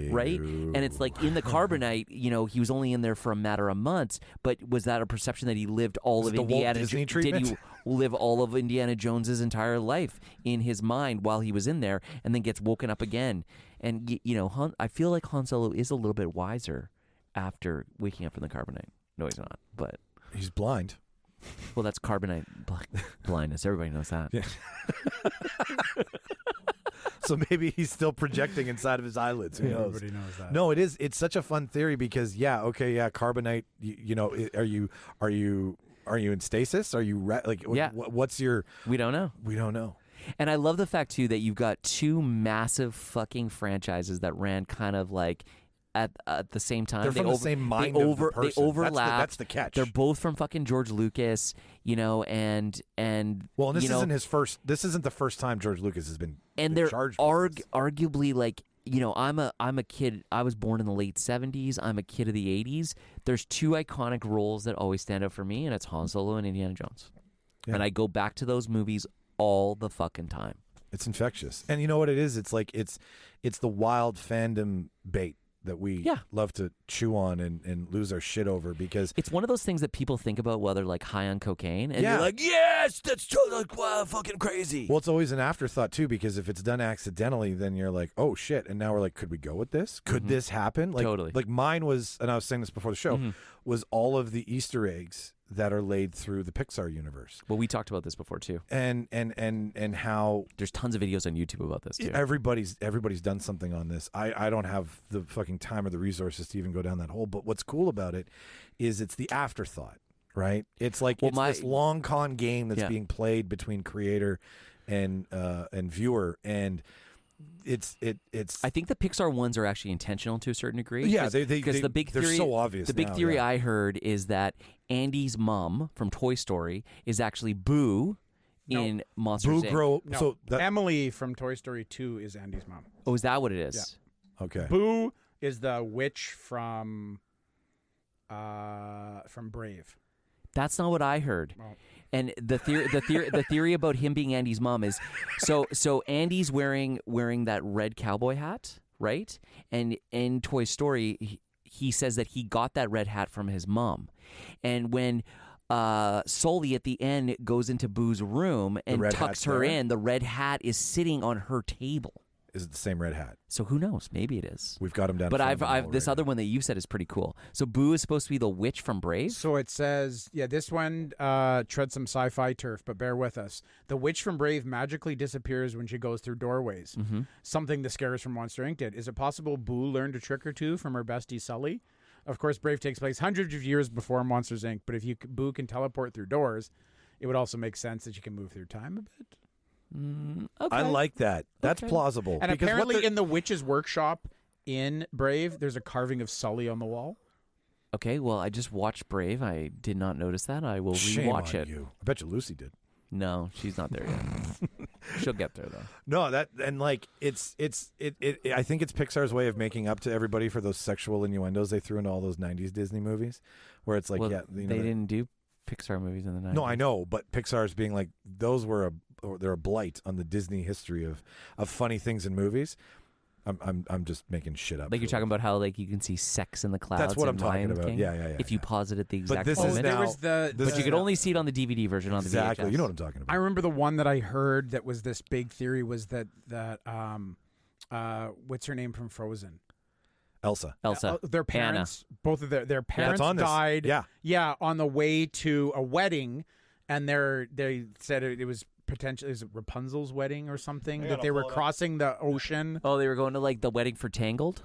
right? And it's like in the carbonite, he was only in there for a matter of months. But was that a perception that he lived all of Indiana? Did he live all of Indiana Jones's entire life in his mind while he was in there, and then gets woken up again? And I feel like Han Solo is a little bit wiser after waking up from the carbonite. No, he's not, but he's blind. Well, that's carbonite blindness. Everybody knows that. Yeah. So maybe he's still projecting inside of his eyelids. Who knows? Everybody knows that. No, it is. It's such a fun theory because, carbonite. Are you in stasis? Are you what's your? We don't know. We don't know. And I love the fact too that you've got two massive fucking franchises that ran kind of like at the same time. They're from the same mind of the person. They overlap. That's the catch. They're both from fucking George Lucas, and well, and this isn't his first. This isn't the first time George Lucas has been. And they're charged arguably like. I'm a kid. I was born in the late 70s. I'm a kid of the 80s. There's two iconic roles that always stand out for me, and it's Han Solo and Indiana Jones. Yeah. And I go back to those movies all the fucking time. It's infectious. And you know what it is? It's like it's the wild fandom bait. that we Yeah. love to chew on and lose our shit over because It's one of those things that people think about while they're like high on cocaine, and Yeah. they're like, "Yes, that's totally wow, fucking crazy." well, it's always an afterthought too, because if it's done accidentally, then you're like, oh shit. And now we're like, could we go with this? Could this happen? Like, Totally. Like mine was, and I was saying this before the show, was all of the Easter eggs that are laid through the Pixar universe. Well, we talked about this before too. And how There's tons of videos on YouTube about this too. everybody's done something on this. I don't have the fucking time or the resources to even go down that hole. But what's cool about it is it's the afterthought, right? It's like Well, this long con game that's Yeah. being played between creator and viewer, and it's. I think the Pixar ones are actually intentional to a certain degree. Yeah, because the big they're theory, so obvious The big now, theory yeah. I heard is that Andy's mom from Toy Story is actually Boo in Monsters Boo Inc. grow. No, So that Emily from Toy Story 2 is Andy's mom. Oh, is that what it is? okay. Boo is the witch from Brave. That's not what I heard. Well- And the theory about him being Andy's mom is so Andy's wearing that red cowboy hat, right? And in Toy Story, he says that he got that red hat from his mom. And when Sully at the end goes into Boo's room and red tucks hat's her there? in, the red hat is sitting on her table. Is it the same red hat? So who knows? Maybe it is. We've got him down. But to I've this other one that you said is pretty cool. So Boo is supposed to be the witch from Brave. So it says, this one treads some sci-fi turf, but bear with us. The witch from Brave magically disappears when she goes through doorways. Something the scares from Monster Inc. did. Is it possible Boo learned a trick or two from her bestie Sully? Of course, Brave takes place hundreds of years before Monsters Inc., but if Boo can teleport through doors, it would also make sense that she can move through time a bit. Okay. I like that. That's Okay. plausible. And because what apparently they're- in the witch's workshop in Brave, there's a carving of Sully on the wall. Okay, well, I just watched Brave. I did not notice that. I will Shame rewatch on it. you. I bet you Lucy did. No, she's not there yet. She'll get there though. No, that and like it's I think it's Pixar's way of making up to everybody for those sexual innuendos they threw into all those '90s Disney movies, where it's like, Well, yeah, you know, they didn't do Pixar movies in the 90s. No, I know, but Pixar's being like those were they're a blight on the Disney history of funny things in movies. I'm just making shit up. Like you're talking about how like you can see sex in the clouds. That's what in I'm talking Lion about. King, Yeah. If you pause it at the exact this is moment. now- There was the this But you is could now- only see it on the DVD version on the exactly. VHS. You know what I'm talking about. I remember the one that I heard that was this big theory was that what's her name from Frozen? Elsa. Their parents, both of their parents on this. died. Yeah. on the way to a wedding, and they said it was potentially is it Rapunzel's wedding or something that they were crossing the ocean, Oh, they were going to like the wedding for Tangled.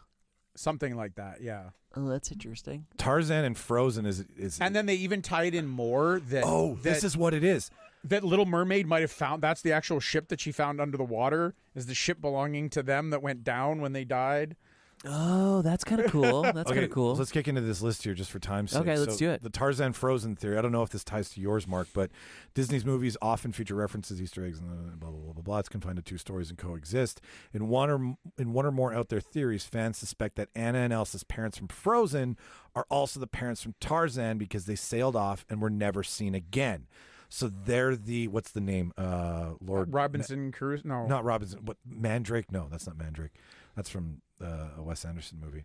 something like that. Yeah, Oh, that's interesting. Tarzan and Frozen is and then they even tied in more that this is what it is. that Little Mermaid might have found. That's the actual ship that she found under the water. Is the ship belonging to them that went down when they died? Oh, that's kind of cool. That's kind of cool. So let's kick into this list here just for time's sake. Okay, let's do it. The Tarzan Frozen theory. I don't know if this ties to yours, Mark, but Disney's movies often feature references, Easter eggs, and blah, blah, blah, blah, blah. It's confined to two stories and coexist. In one or more out there theories, fans suspect that Anna and Elsa's parents from Frozen are also the parents from Tarzan because they sailed off and were never seen again. So they're the, what's the name? Lord Robinson Crusoe? No, Not Robinson. What, Mandrake? No, that's not Mandrake. That's from a Wes Anderson movie.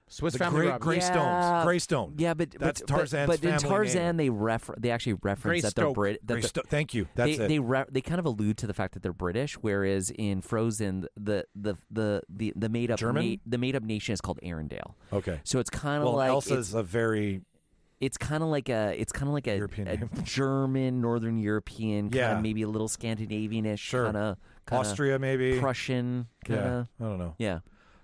Swiss The Family Robinson. Yeah. Greystone. Yeah, but That's but, Tarzan's But in family Tarzan, name. they actually reference that they're Greystoke. Brit. Thank you. That's it. They kind of allude to the fact that they're British, whereas in Frozen, the made up German? the made up nation is called Arendelle. Okay. So it's kind of Well, like Elsa's a very it's kind of like a European name. German, Northern European, kind Yeah. of maybe a little Scandinavian-ish, Sure. kind of Austria, maybe. Prussian, kind Yeah, of. I don't know. Yeah.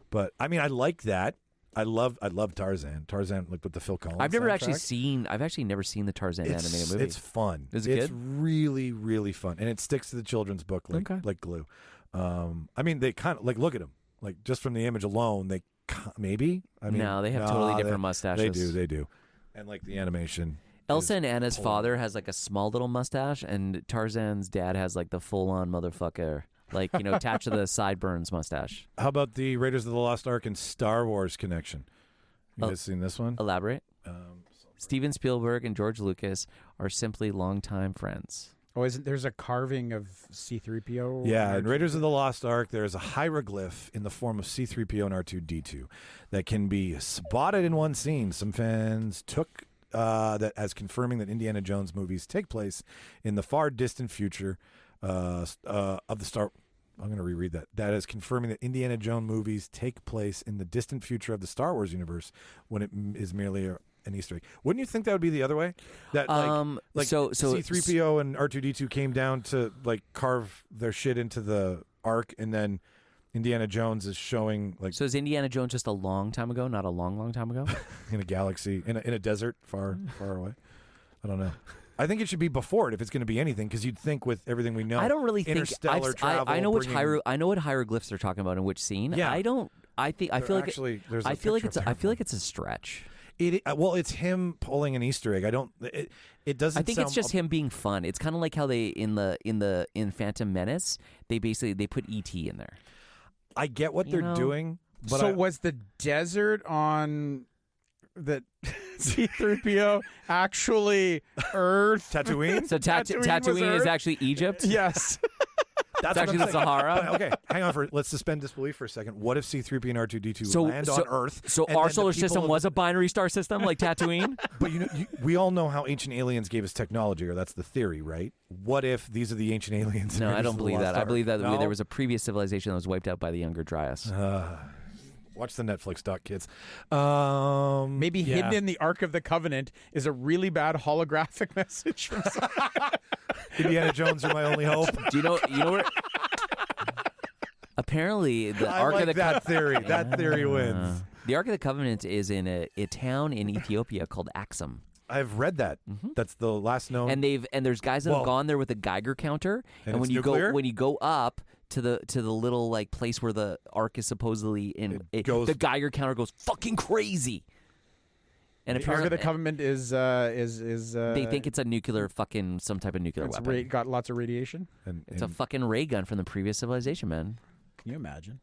But I mean, I like that. I love Tarzan. Tarzan, like with the Phil Collins. I've never actually soundtrack. seen. I've actually never seen the Tarzan animated movie. It's fun. Is it It's good? really, really fun, and it sticks to the children's book like glue. I mean, they kind of like look at them, like just from the image alone. They maybe. I mean, No, they have totally different mustaches. They do, and like the animation. Elsa and Anna's polar. father has like a small little mustache, and Tarzan's dad has like the full-on motherfucker, like attached to the sideburns mustache. How about the Raiders of the Lost Ark and Star Wars connection? You guys seen this one? Elaborate. Steven Spielberg and George Lucas are simply longtime friends. Oh, isn't there's a carving of C-3PO? Yeah, in Raiders of the Lost Ark, there is a hieroglyph in the form of C-3PO and R2-D2 that can be spotted in one scene. Some fans took that as confirming that Indiana Jones movies take place in the far distant future of the Star. I'm going to reread that. That is confirming that Indiana Jones movies take place in the distant future of the Star Wars universe when it is merely an Easter egg. Wouldn't you think that would be the other way? That so C-3PO and R2-D2 came down to like carve their shit into the Ark, and then Indiana Jones is showing like. So is Indiana Jones just a long time ago, not a long time ago? In a galaxy, in a desert far away. I don't know. I think it should be before it if it's going to be anything, because you'd think with everything we know. I don't really think interstellar travel. I know I know what hieroglyphs they're talking about in which scene. Yeah. I don't. I feel like there's I feel like it's a stretch. Well, it's him pulling an Easter egg. I don't. It doesn't. I think it's just him being fun. It's kind of like how they in Phantom Menace they put E.T. in there. I get what they're doing, but so was the desert on that C-3PO actually Earth? Tatooine? So Tatooine is actually Egypt? Yes. That's actually the Sahara. Okay, hang on let's suspend disbelief for a second. What if C-3PO and R2-D2 land on Earth? So our solar system was a binary star system like Tatooine? But we all know how ancient aliens gave us technology, or that's the theory, right? What if these are the ancient aliens? No, I don't believe that. I believe that No? there was a previous civilization that was wiped out by the Younger Dryas. Watch the Netflix doc, kids. Maybe hidden in the Ark of the Covenant is a really bad holographic message from Indiana Jones are my only hope. Do you know where? Apparently, the Ark of the theory. That theory wins. The Ark of the Covenant is in a town in Ethiopia called Axum. I've read that. Mm-hmm. That's the last known. And there's guys that have gone there with a Geiger counter, and when you go up to the little like place where the Ark is supposedly in, the Geiger counter goes fucking crazy. And the Ark of the Covenant is they think it's a nuclear fucking some type of nuclear weapon. Got lots of radiation. It's a fucking ray gun from the previous civilization, man. Can you imagine?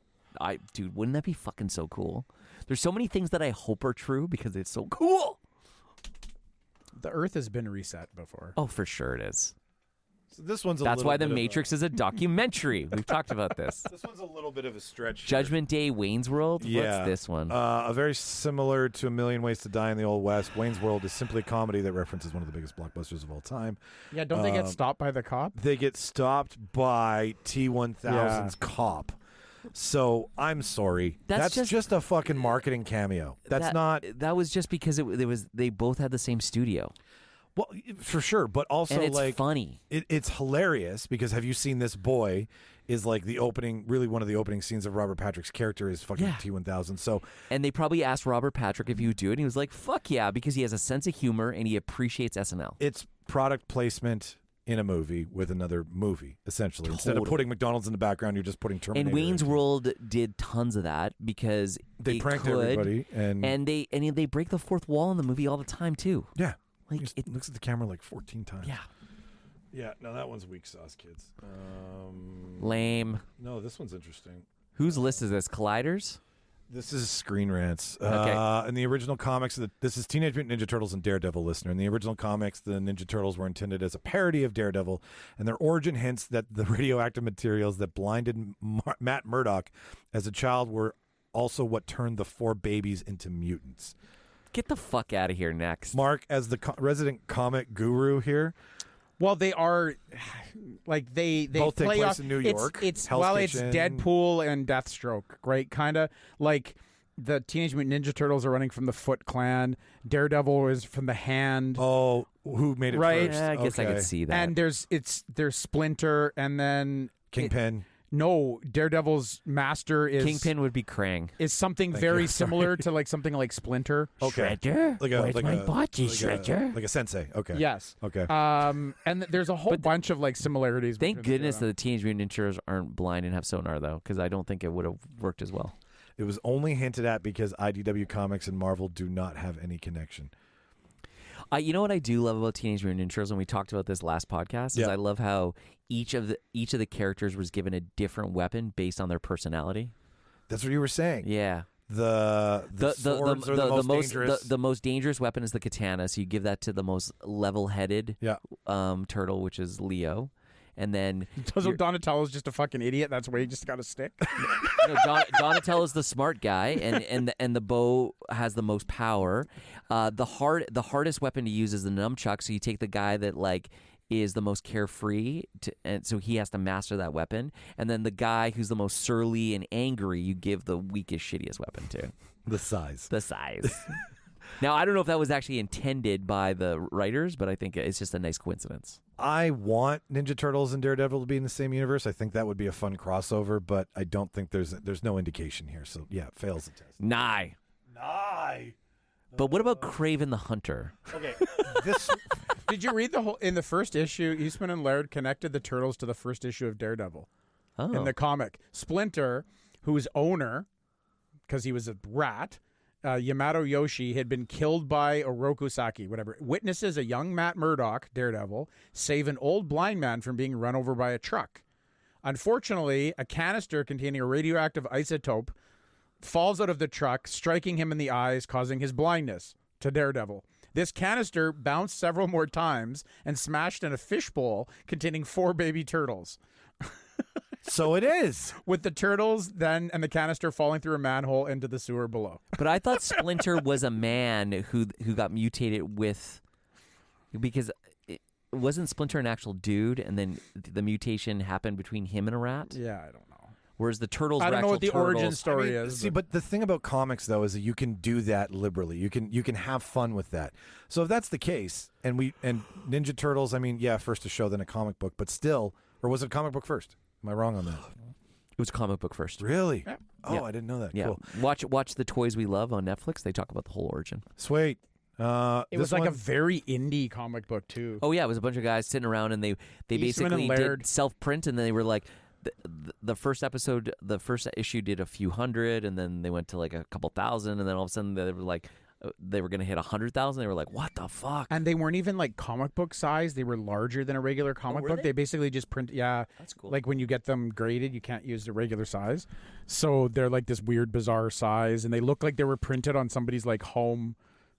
Dude, wouldn't that be fucking so cool? There's so many things that I hope are true because it's so cool. The Earth has been reset before. Oh, for sure it is. So this one's That's why The Matrix is a documentary. We've talked about this. This one's a little bit of a stretch. Judgment Day, Wayne's World? Yeah. What's this one? A very similar to A Million Ways to Die in the Old West. Wayne's World is simply a comedy that references one of the biggest blockbusters of all time. Yeah, don't they get stopped by the cop? They get stopped by T-1000's cop. So I'm sorry. That's just a fucking marketing cameo. That was just because they both had the same studio. Well, for sure, but also and it's like funny. It's hilarious because have you seen This Boy? Is like the opening, really one of the opening scenes of Robert Patrick's character is fucking T-1000. So, and they probably asked Robert Patrick if he would do it, and he was like, "Fuck yeah," because he has a sense of humor and he appreciates SNL. It's product placement in a movie with another movie, essentially. Totally. Instead of putting McDonald's in the background, you're just putting Terminator. And Wayne's World did tons of that because they pranked everybody, and they break the fourth wall in the movie all the time too. Yeah. Like it looks at the camera like 14 times. Yeah. Yeah, no, that one's weak sauce, kids. Lame. No, this one's interesting. Whose list is this? Colliders? This is Screen Rants. Okay. In the original comics, this is Teenage Mutant Ninja Turtles and Daredevil listener. In the original comics, the Ninja Turtles were intended as a parody of Daredevil, and their origin hints that the radioactive materials that blinded Matt Murdock as a child were also what turned the four babies into mutants. Get the fuck out of here next. Mark, as the resident comic guru here. Well, they are like they both play take place off, in New York. It's Hell's it's Kitchen. Deadpool and Deathstroke, right? Kind of like the Teenage Mutant Ninja Turtles are running from the Foot Clan. Daredevil is from the Hand. Oh, who made it right? first? Yeah, I guess I could see that. And there's Splinter, and then Kingpin. No, Daredevil's master is Kingpin would be Krang. Is something very similar to like something like Splinter. Okay. Shredder? Where's my body, Shredder? Like a sensei. Okay. Yes. Okay. And there's a whole bunch of like similarities. Thank goodness that the Teenage Mutant Ninja Turtles aren't blind and have sonar though, because I don't think it would have worked as well. It was only hinted at because IDW Comics and Marvel do not have any connection. You know what I do love about Teenage Mutant Ninja Turtles, and we talked about this last podcast, is I love how each of the characters was given a different weapon based on their personality. That's what you were saying. Yeah. the swords are the most dangerous. The most dangerous weapon is the katana, so you give that to the most level-headed turtle, which is Leo. And then Donatello's just a fucking idiot. That's why he just got a stick. No, Donatello's the smart guy, and the bow has the most power. The hardest weapon to use is the nunchuck. So you take the guy that is the most carefree, and so he has to master that weapon. And then the guy who's the most surly and angry, you give the weakest, shittiest weapon to. The size. Now, I don't know if that was actually intended by the writers, but I think it's just a nice coincidence. I want Ninja Turtles and Daredevil to be in the same universe. I think that would be a fun crossover, but I don't think there's no indication here. So, yeah, it fails the test. Nah. But what about Kraven the Hunter? Okay. Did you read in the first issue, Eastman and Laird connected the Turtles to the first issue of Daredevil. Oh. In the comic. Splinter, whose owner, because he was a rat, Yamato Yoshi, had been killed by Oroku Saki, whatever. Witnesses a young Matt Murdock, Daredevil, save an old blind man from being run over by a truck. Unfortunately, a canister containing a radioactive isotope falls out of the truck, striking him in the eyes, causing his blindness to Daredevil. This canister bounced several more times and smashed in a fishbowl containing 4 baby turtles. So it is. With the turtles then and the canister falling through a manhole into the sewer below. But I thought Splinter was a man who got mutated because wasn't Splinter an actual dude, and then the mutation happened between him and a rat? Yeah, I don't know. Whereas the turtles, I don't know what the origin turtles. story is. See, but the thing about comics though is that you can do that liberally. You can have fun with that. So if that's the case, and Ninja Turtles, I mean, yeah, first a show, then a comic book, but still, or was it a comic book first? Am I wrong on that? It was a comic book first. Really? Yeah. Oh, Yeah. I didn't know that. Yeah. Cool. Watch The Toys We Love on Netflix. They talk about the whole origin. Sweet. It was like a very indie comic book too. Oh yeah, it was a bunch of guys sitting around, and they basically did self-print, and then they were like, the first episode, the first issue did a few hundred, and then they went to like a couple thousand, and then all of a sudden they were like, they were going to hit 100,000. They were like, what the fuck? And they weren't even like comic book size. They were larger than a regular comic book. They basically just print. Yeah, that's cool. Like when you get them graded, you can't use the regular size. So they're like this weird, bizarre size, and they look like they were printed on somebody's like home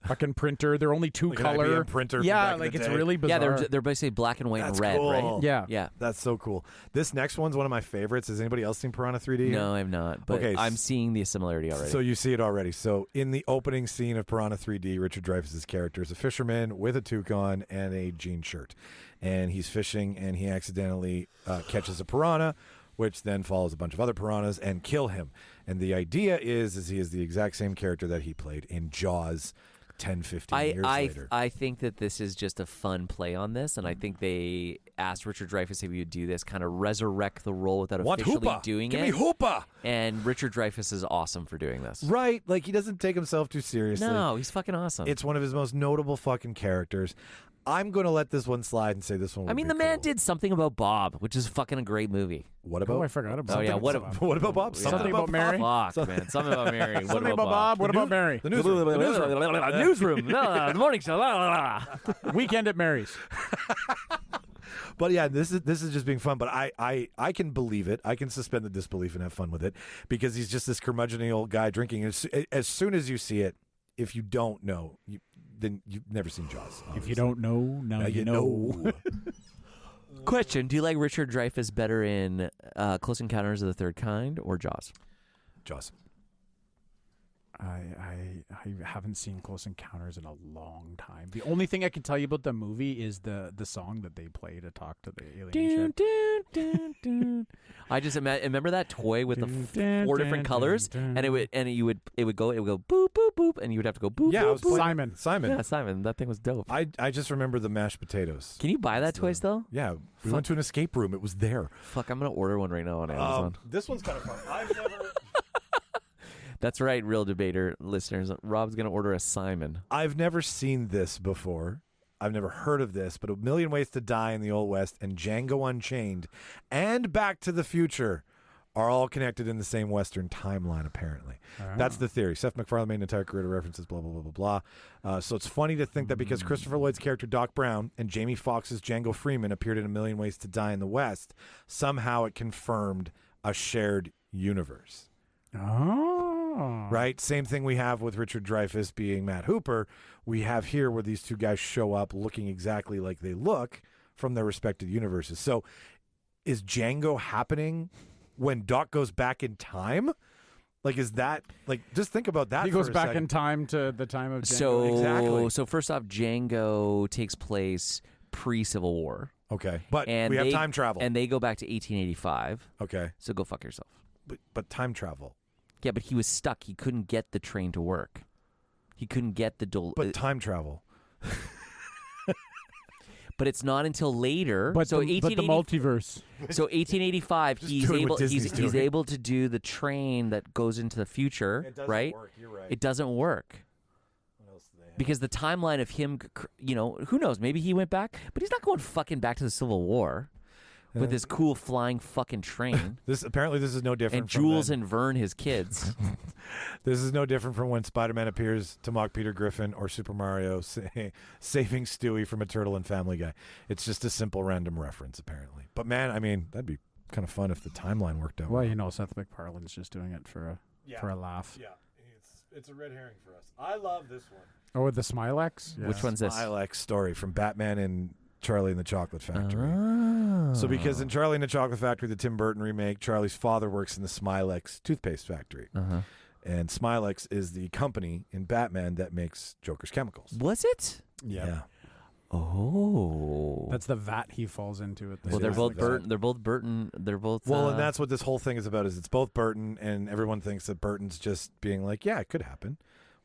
fucking printer. They're only 2 Like color an IBM printer from Yeah, back in like the it's day. really bizarre. Yeah, they're basically black and white That's and red, cool. right? Yeah. Yeah. That's so cool. This next one's one of my favorites. Has anybody else seen Piranha 3D? No, I'm not. But Okay, I'm seeing the similarity already. So you see it already. So in the opening scene of Piranha 3D, Richard Dreyfuss's character is a fisherman with a toucan and a jean shirt. And he's fishing, and he accidentally catches a piranha, which then follows a bunch of other piranhas and kill him. And the idea is he is the exact same character that he played in Jaws 10, 15 years later. I think that this is just a fun play on this, and I think they asked Richard Dreyfuss if he would do this, kind of resurrect the role without officially doing Give it. me Hoopa! And Richard Dreyfuss is awesome for doing this. Right, like he doesn't take himself too seriously. No, he's fucking awesome. It's one of his most notable fucking characters. I'm going to let this one slide and say this one would I mean, be the man cool. did Something About Bob, which is fucking a great movie. What about? Oh, I forgot about. Oh, yeah, what What about Bob? Something about Mary? Fuck, man. Something About Mary. What Something about Bob. What about Mary? The newsroom. Newsroom. The morning show. Weekend at Mary's. But yeah, this is just being fun. But I can believe it. I can suspend the disbelief and have fun with it because he's just this curmudgeon old guy drinking. As soon as you see it, if you don't know, then you've never seen Jaws. Obviously. If you don't know, now you know. Question: do you like Richard Dreyfuss better in Close Encounters of the Third Kind or Jaws? Jaws. I haven't seen Close Encounters in a long time. The only thing I can tell you about the movie is the song that they play to talk to the alien shit. I just remember that toy with the 4 different colors, and it would go boop boop boop, and you would have to go boop. Yeah, boop, I was boop. Simon. Yeah, Simon. That thing was dope. I just remember the mashed potatoes. Can you buy that toy still? Yeah, we went to an escape room. It was there. Fuck, I'm gonna order one right now on Amazon. This one's kind of fun. I've never. That's right, Real Debater listeners. Rob's gonna order a Simon. I've never seen this before. I've never heard of this, but A Million Ways to Die in the Old West and Django Unchained and Back to the Future are all connected in the same Western timeline, apparently. That's the theory. Seth MacFarlane made an entire career to references, blah, blah, blah, blah, blah. So it's funny to think that because Christopher Lloyd's character Doc Brown and Jamie Foxx's Django Freeman appeared in A Million Ways to Die in the West, somehow it confirmed a shared universe. Oh, Right? Same thing we have with Richard Dreyfuss being Matt Hooper. We have here where these two guys show up looking exactly like they look from their respective universes. So is Django happening when Doc goes back in time? Like, is that, like, just think about that. He goes back in time to the time of Django. So, Exactly. So first off, Django takes place pre-Civil War. Okay. But And we have they- time travel. And they go back to 1885. Okay. So go fuck yourself. But time travel. Yeah, but he was stuck. He couldn't get the train to work. He couldn't get the... But time travel. But it's not until later. But, so the multiverse. So 1885, he's doing what able Disney's he's doing. able to do the train that goes into the future, right? You're right. It doesn't work. What else do they have? Because the timeline of him, who knows? Maybe he went back, but he's not going fucking back to the Civil War with his cool flying fucking train. This is no different. And from Jules then. and Vern, his kids. This is no different from when Spider-Man appears to mock Peter Griffin or Super Mario saving Stewie from a turtle and Family Guy. It's just a simple random reference, apparently. But man, I mean, that'd be kind of fun if the timeline worked out. Well, Seth MacFarlane's just doing it for a laugh. Yeah, it's a red herring for us. I love this one. Oh, with the Smilex? Yeah. Which one's this? Smilex story from Batman and Charlie and the Chocolate Factory. Oh. So because in Charlie and the Chocolate Factory, the Tim Burton remake, Charlie's father works in the Smilex toothpaste factory. Uh-huh. And Smilex is the company in Batman that makes Joker's chemicals. Was it? Yeah. Oh. That's the vat he falls into at the Well, they're is both like Burton. They're both Burton. They're both. Well, and that's what this whole thing is about. Is it's both Burton, and everyone thinks that Burton's just being like, yeah, it could happen.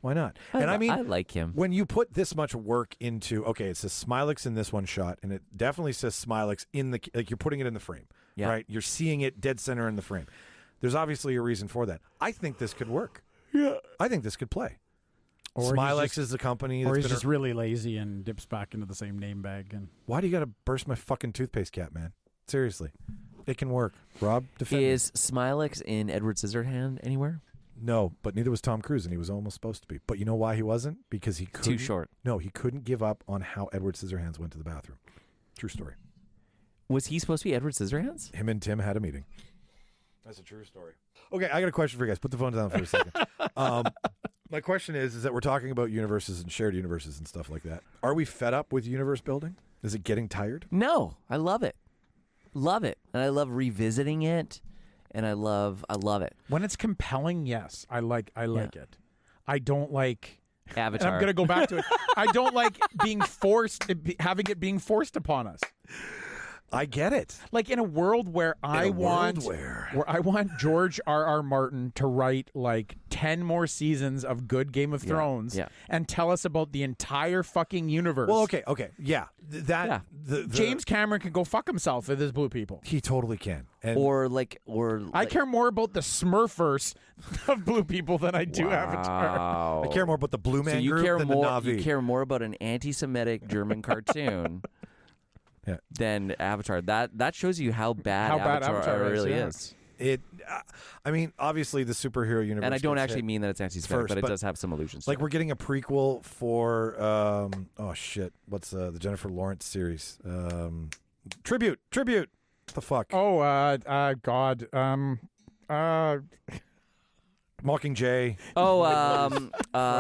Why not? And I mean, I like him. when you put this much work into, okay, it says Smilex in this one shot, and it definitely says Smilex in the, like, you're putting it in the frame, Yeah. right? You're seeing it dead center in the frame. There's obviously a reason for that. I think this could work. Yeah. I think this could play. Or Smilex is the company that's Or he's been just really lazy and dips back into the same name bag. And Why do you got to burst my fucking toothpaste cap, man? Seriously. It can work. Rob, defend me. Is Smilex in Edward Scissorhand anywhere? No, but neither was Tom Cruise, and he was almost supposed to be. But you know why he wasn't? Because he couldn't. Too short. No, he couldn't give up on how Edward Scissorhands went to the bathroom. True story. Was he supposed to be Edward Scissorhands? Him and Tim had a meeting. That's a true story. Okay, I got a question for you guys. Put the phone down for a second. My question is that we're talking about universes and shared universes and stuff like that. Are we fed up with universe building? Is it getting tired? No, I love it. Love it. And I love revisiting it. And I love it. when it's compelling, yes, I like it. I don't like. Avatar. And I'm going to go back to it. I don't like being forced, having it being forced upon us. I get it. Like in a world where I want George R.R. Martin to write like 10 more seasons of good Game of Thrones and tell us about the entire fucking universe. Well, okay. Yeah. James Cameron can go fuck himself with his blue people. He totally can. And I care more about the Smurfverse of blue people than I do Avatar. Wow. I care more about the Blue Man So you Group care than more. the Na'vi. You care more about an anti-Semitic German cartoon than Avatar. That shows you how bad Avatar really is. It, I mean, obviously the superhero universe. And I don't gets actually hit mean that it's anti-Semitic, first, but it does have some allusions. like to we're it. getting a prequel for oh shit, what's the Jennifer Lawrence series? Tribute. What the fuck? God. Mockingjay.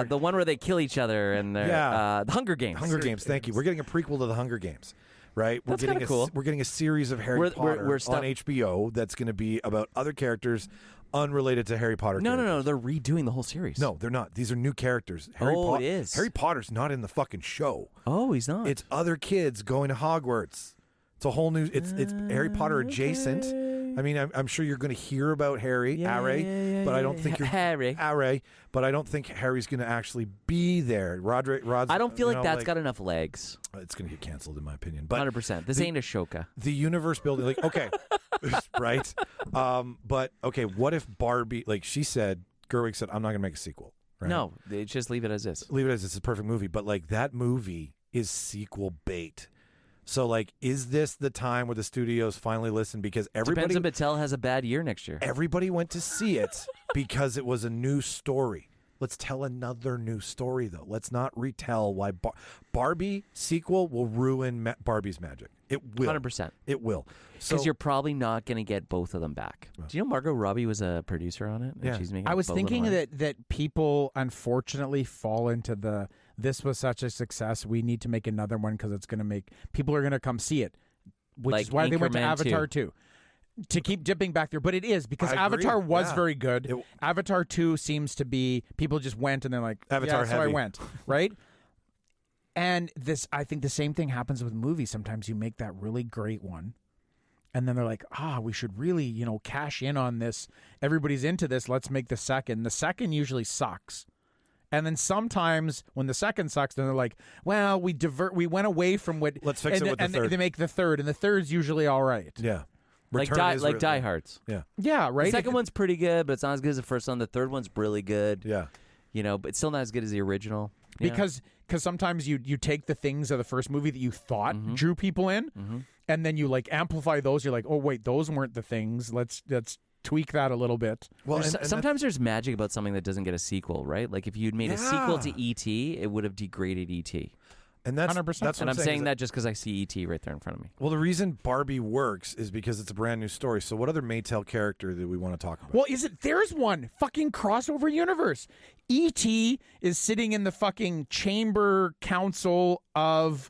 The one where they kill each other and they're the Hunger Games. Hunger Games. Thank you. We're getting a prequel to the Hunger Games. Right, That's kinda cool. We're getting a series of Harry Potter on HBO that's going to be about other characters unrelated to Harry Potter. No. They're redoing the whole series. No, they're not. These are new characters. It is. Harry Potter's not in the fucking show. Oh, he's not. It's other kids going to Hogwarts. It's a whole new. It's Harry Potter adjacent. I mean, I'm sure you're going to hear about Harry, but I don't think you're Harry, but I don't think Harry's going to actually be there. I don't feel like that's got enough legs. It's going to get canceled, in my opinion. But 100%. This ain't Ashoka. The universe building, like, okay, right? But okay, what if Barbie? Like she said, Gerwig said, I'm not going to make a sequel. Right? No, they just leave it as is. Leave it as it's a perfect movie. But like that movie is sequel bait. So, like, is this the time where the studios finally listen? Because everybody... Depends if Mattel has a bad year next year. Everybody went to see it because it was a new story. Let's tell another new story, though. Let's not retell why Barbie sequel will ruin Barbie's magic. It will. 100%. It will. Because you're probably not going to get both of them back. Do you know Margot Robbie was a producer on it? And Yeah. she's making I was both thinking of them. that people unfortunately fall into this was such a success, we need to make another one because it's going to make people are going to come see it, which Like is why they went to Anchorman Avatar 2. To keep dipping back there, but it is because I agree. Avatar was Yeah. very good. Avatar 2 seems to be people just went and they're like Avatar so I heavy. went, right? And I think the same thing happens with movies. Sometimes you make that really great one, and then they're like, we should really, cash in on this. Everybody's into this. Let's make the second. The second usually sucks. And then sometimes when the second sucks, then they're like, well, we went away from what. Let's fix it with the third. And they make the third, and the third's usually all right. Yeah. Like Return Die Hards. Yeah. Yeah, right. The second one's pretty good, but it's not as good as the first one. The third one's really good. Yeah. But it's still not as good as the original. Yeah. Because sometimes you take the things of the first movie that you thought drew people in, and then you like amplify those. You're like, oh wait, those weren't the things. Let's tweak that a little bit. Well, sometimes there's magic about something that doesn't get a sequel, right? Like if you'd made a sequel to E.T., it would have degraded E.T. And that's 100%. That's what And I'm saying saying that just because I see E.T. right there in front of me. Well, the reason Barbie works is because it's a brand new story. So, what other Maytel character that we want to talk about? Well, there's one fucking crossover universe. E.T. is sitting in the fucking chamber council of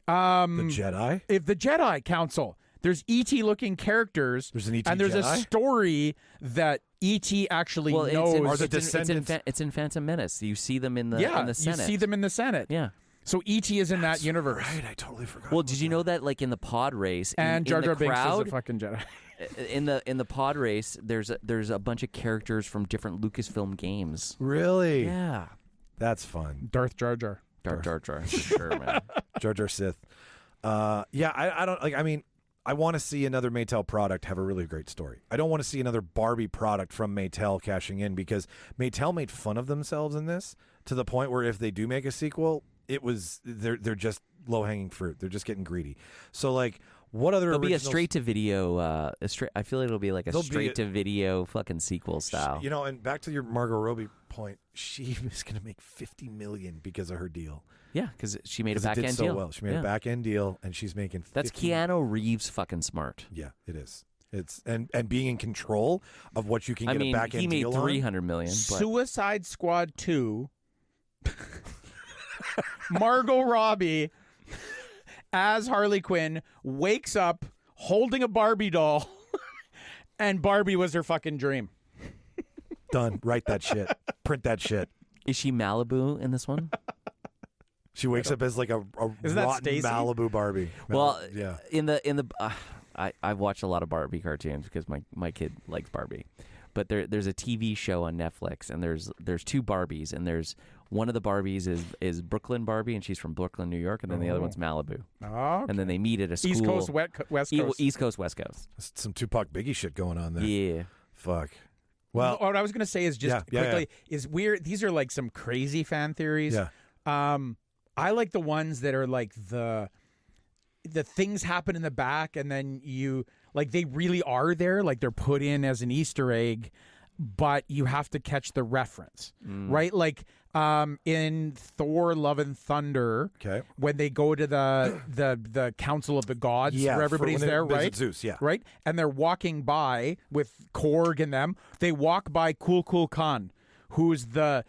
the Jedi. If the Jedi Council. There's E.T. looking characters. There's an E.T. and there's Jedi? a story that E.T. actually knows. It's in Phantom Menace. You see them in the Senate. You see them in the Senate. Yeah. So E.T. is in that universe. Right, I totally forgot. Well, did you know that, like in the pod race, And Jar Jar in the Binks is crowd, a fucking Jedi. in the pod race, there's a bunch of characters from different Lucasfilm games. Really? Yeah. That's fun. Darth Jar Jar. Jar Jar, for sure, man. Jar Jar Sith. I don't like. I mean, I want to see another Maytel product have a really great story. I don't want to see another Barbie product from Maytel cashing in because Maytel made fun of themselves in this to the point where if they do make a sequel, they're just low hanging fruit. They're just getting greedy. So like, what other? It'll be a originals- straight to video. I feel like it'll be like a straight to video fucking sequel style. And back to your Margot Robbie point, she is going to make $50 million because of her deal. Yeah, because she made a 'Cause it back did end so deal. well. She made a back end deal, and she's making. That's 50 Keanu Reeves fucking smart. Yeah, it is. It's and being in control of what you can get a back end he made deal on. $300 million. But Suicide Squad 2. Margot Robbie as Harley Quinn wakes up holding a Barbie doll, and Barbie was her fucking dream. Done. Write that shit. Print that shit. is she Malibu in this one? She wakes up as like a Isn't that rotten Stacey? Malibu Barbie. Well, yeah. in the I've watched a lot of Barbie cartoons because my kid likes Barbie, but there's a TV show on Netflix and there's two Barbies and there's one of the Barbies is Brooklyn Barbie and she's from Brooklyn, New York, and then the other one's Malibu. Oh, And then they meet at a school. East Coast, West Coast. East Coast, West Coast. Some Tupac Biggie shit going on there. Yeah. Fuck. Well, what I was going to say is just quickly is weird. These are like some crazy fan theories. Yeah. I like the ones that are like the things happen in the back and then you like they really are there, like they're put in as an Easter egg, but you have to catch the reference, right? Like in Thor: Love and Thunder, Okay. when they go to the Council of the Gods, Yeah, where everybody's when they there, visit right? Zeus, yeah. Right, and they're walking by with Korg and them. They walk by Kul Khan, who's the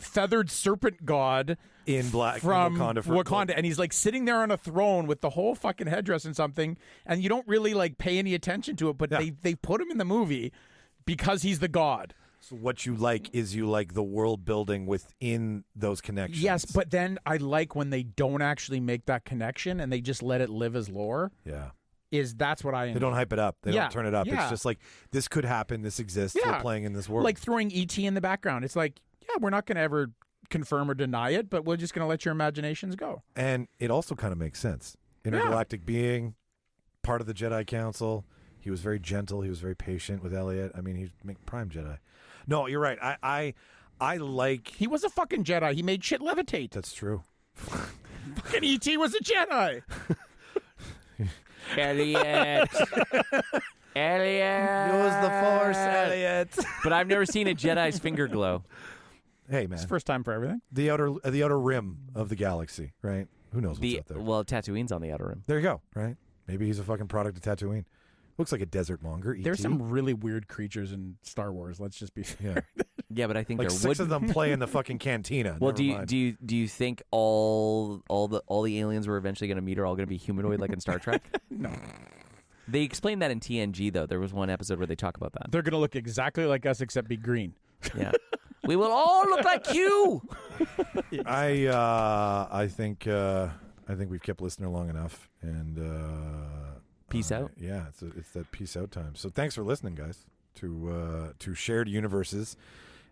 feathered serpent god In black from Wakanda, and he's like sitting there on a throne with the whole fucking headdress and something, and you don't really like pay any attention to it, but they put him in the movie because he's the god. So what you like is you like the world building within those connections. Yes, but then I like when they don't actually make that connection and they just let it live as lore. Yeah. That's what I enjoy. They don't hype it up. They Yeah, don't turn it up. yeah. It's just like, this could happen. This exists. Yeah. We're playing in this world. Like throwing E.T. in the background. It's like, yeah, we're not going to ever confirm or deny it, but we're just going to let your imaginations go. And it also kind of makes sense. Intergalactic being, part of the Jedi Council. He was very gentle. He was very patient with Elliot. I mean, he's prime Jedi. No, you're right. I like... He was a fucking Jedi. He made shit levitate. That's true. Fucking E.T. was a Jedi. Elliot. Elliot. Use the Force, Elliot. But I've never seen a Jedi's finger glow. Hey, man. It's the first time for everything. The outer rim of the galaxy, right? Who knows what's out there? Well, Tatooine's on the outer rim. There you go, right? Maybe he's a fucking product of Tatooine. Looks like a desert monger. There's some really weird creatures in Star Wars. Let's just be fair. Yeah, but I think like there 6 of them play in the fucking cantina. Well, Never mind. do you think all the aliens we're eventually going to meet are all going to be humanoid like in Star Trek? No. They explained that in TNG though. There was one episode where they talk about that. They're going to look exactly like us except be green. Yeah. We will all look like you. I think we've kept listener long enough, and peace out. Yeah, it's that peace out time. So thanks for listening, guys, to Shared Universes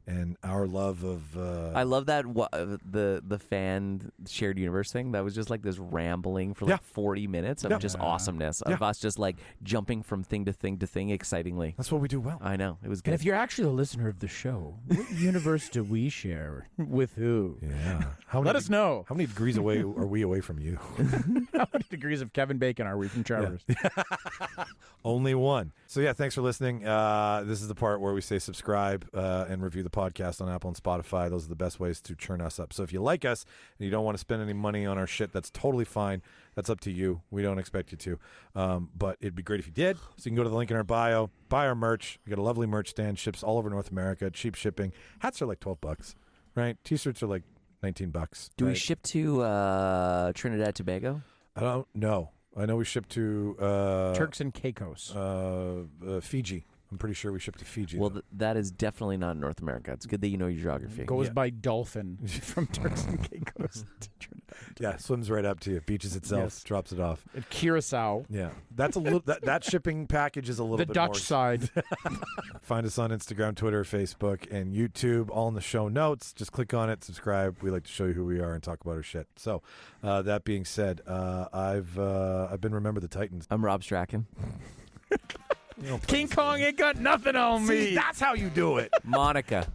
and our love of. I love that the fan shared universe thing. That was just like this rambling for like 40 minutes of just awesomeness of us just like jumping from thing to thing to thing excitingly. That's what we do well. I know, it was good. And if you're actually a listener of the show, what universe do we share with who? Yeah, let us know. How many degrees away are we away from you? How many degrees of Kevin Bacon are we from Trevor's? Yeah. Only one. So yeah, thanks for listening. This is the part where we say subscribe and review the podcast on Apple and Spotify. Those are the best ways to churn us up. So if you like us and you don't want to spend any money on our shit, that's totally fine. That's up to you. We don't expect you to. But it'd be great if you did. So you can go to the link in our bio, buy our merch. We got a lovely merch stand, ships all over North America, cheap shipping. Hats are like $12, right? T-shirts are like $19. Do we ship to Trinidad Tobago? I don't know. I know we ship to Turks and Caicos. Fiji. I'm pretty sure we ship to Fiji. Well, that is definitely not North America. It's good that you know your geography. Goes by dolphin from Turks and Caicos to Trinidad. Yeah, swims right up to you, beaches itself, drops it off. At Curacao. Yeah, that's a little. that shipping package is a little the bit Dutch more. side. Find us on Instagram, Twitter, Facebook, and YouTube. All in the show notes. Just click on it, subscribe. We like to show you who we are and talk about our shit. So, that being said, I've been Remember the Titans. I'm Rob Strachan. King Kong ain't got nothing on me. See, that's how you do it. Monica.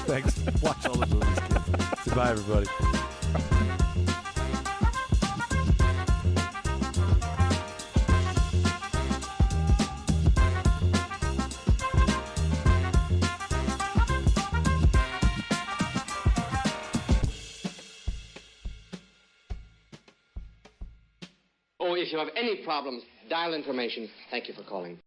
Thanks. Watch all the movies, kids. Goodbye, everybody. Oh, if you have any problems, dial information. Thank you for calling.